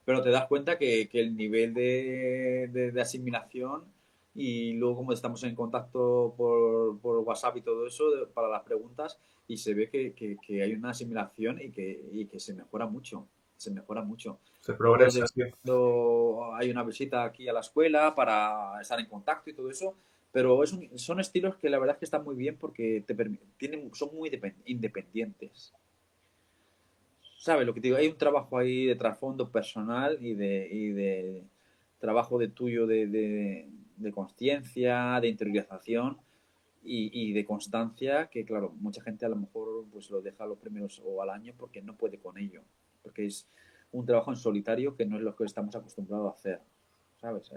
pero te das cuenta que el nivel de asimilación y luego como estamos en contacto por WhatsApp y todo eso para las preguntas y se ve que hay una asimilación y que se mejora mucho. Se Luego de progresa, vez sí. en cuando hay una visita aquí a la escuela para estar en contacto y todo eso, pero son estilos que la verdad es que están muy bien porque son muy independientes. ¿Sabes lo que te digo? Hay un trabajo ahí de trasfondo personal y de trabajo de tuyo de conciencia, de interiorización y de constancia que, claro, mucha gente a lo mejor pues lo deja a los primeros o al año porque no puede con ello. Porque es un trabajo en solitario que no es lo que estamos acostumbrados a hacer. ¿Sabes?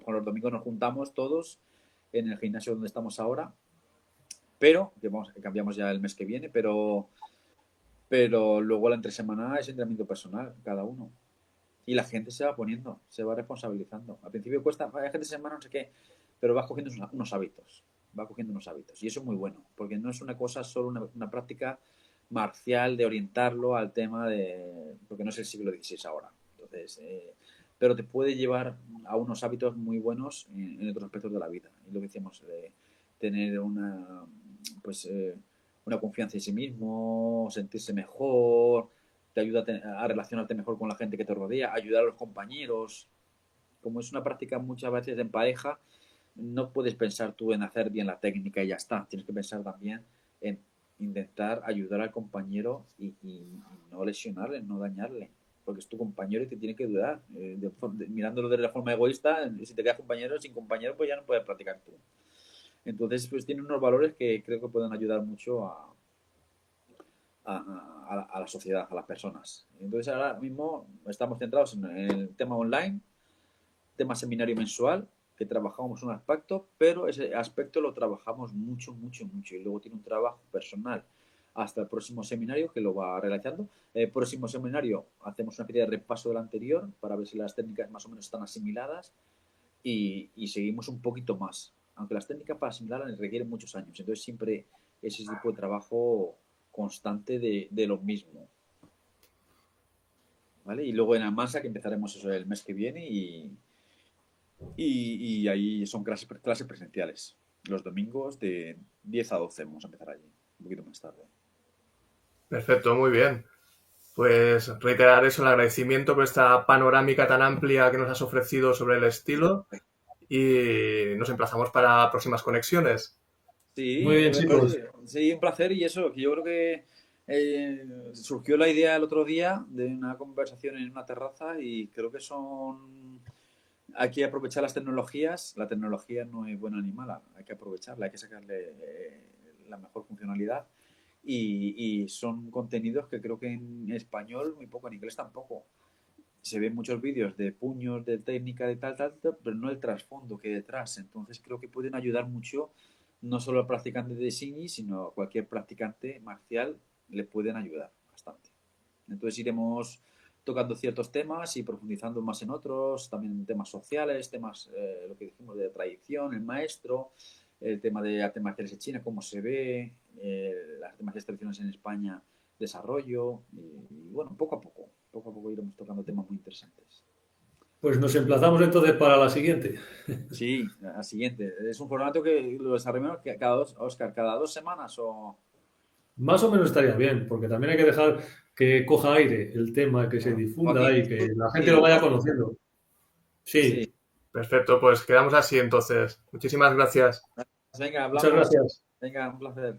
Por los domingos nos juntamos todos en el gimnasio donde estamos ahora, pero que cambiamos ya el mes que viene, pero luego la entresemana es entrenamiento personal, cada uno. Y la gente se va poniendo, se va responsabilizando. Al principio cuesta, hay gente semana, no sé qué, pero vas cogiendo unos hábitos. Va cogiendo unos hábitos. Y eso es muy bueno, porque no es una cosa, solo una práctica marcial de orientarlo al tema de. Porque no es el siglo XVI ahora. Entonces, pero te puede llevar a unos hábitos muy buenos en otros aspectos de la vida. Y lo que decíamos, de tener pues, una confianza en sí mismo, sentirse mejor, te ayuda a relacionarte mejor con la gente que te rodea, ayudar a los compañeros. Como es una práctica muchas veces en pareja, no puedes pensar tú en hacer bien la técnica y ya está. Tienes que pensar también en intentar ayudar al compañero y no lesionarle, no dañarle. Porque es tu compañero y te tiene que ayudar. Mirándolo de la forma egoísta, si te quedas compañero, sin compañero, pues ya no puedes practicar tú. Entonces, pues tiene unos valores que creo que pueden ayudar mucho a la sociedad, a las personas. Entonces ahora mismo estamos centrados en el tema online, tema seminario mensual, que trabajamos un aspecto, pero ese aspecto lo trabajamos mucho, mucho, mucho. Y luego tiene un trabajo personal hasta el próximo seminario que lo va realizando. El próximo seminario hacemos una serie de repaso del anterior para ver si las técnicas más o menos están asimiladas y seguimos un poquito más. Aunque las técnicas para asimilarlas requieren muchos años. Entonces siempre ese tipo de trabajo constante de lo mismo. ¿Vale? Y luego en Almansa, que empezaremos eso el mes que viene, y ahí son clases presenciales. Los domingos de 10 a 12 vamos a empezar allí, un poquito más tarde. Perfecto, muy bien. Pues reiterar eso, el agradecimiento por esta panorámica tan amplia que nos has ofrecido sobre el estilo y nos emplazamos para próximas conexiones. Muy Sí, bien, chicos. sí, un placer y eso, que yo creo que surgió la idea el otro día de una conversación en una terraza y creo que hay que aprovechar las tecnologías. La tecnología no es buena ni mala, hay que aprovecharla, hay que sacarle la mejor funcionalidad y son contenidos que creo que en español muy poco, en inglés tampoco. Se ven muchos vídeos de puños, de técnica, de tal, pero no el trasfondo que hay detrás. Entonces creo que pueden ayudar mucho no solo al practicante de Shinji, sino a cualquier practicante marcial le pueden ayudar bastante. Entonces iremos tocando ciertos temas y profundizando más en otros, también temas sociales, temas, lo que dijimos de tradición, el maestro, el tema de artes marciales en China, cómo se ve, las artes marciales tradicionales en España, desarrollo, y bueno, poco a poco iremos tocando temas muy interesantes. Pues nos emplazamos entonces para la siguiente. Sí, la siguiente. Es un formato que lo desarrollamos Oscar, cada 2 semanas o... Más o menos estaría bien, porque también hay que dejar que coja aire el tema, que se difunda Joaquín, y que la gente lo sí, vaya conociendo. sí. Sí, Perfecto, pues quedamos así entonces. Muchísimas gracias. Venga, muchas hablamos. gracias. Venga, un placer.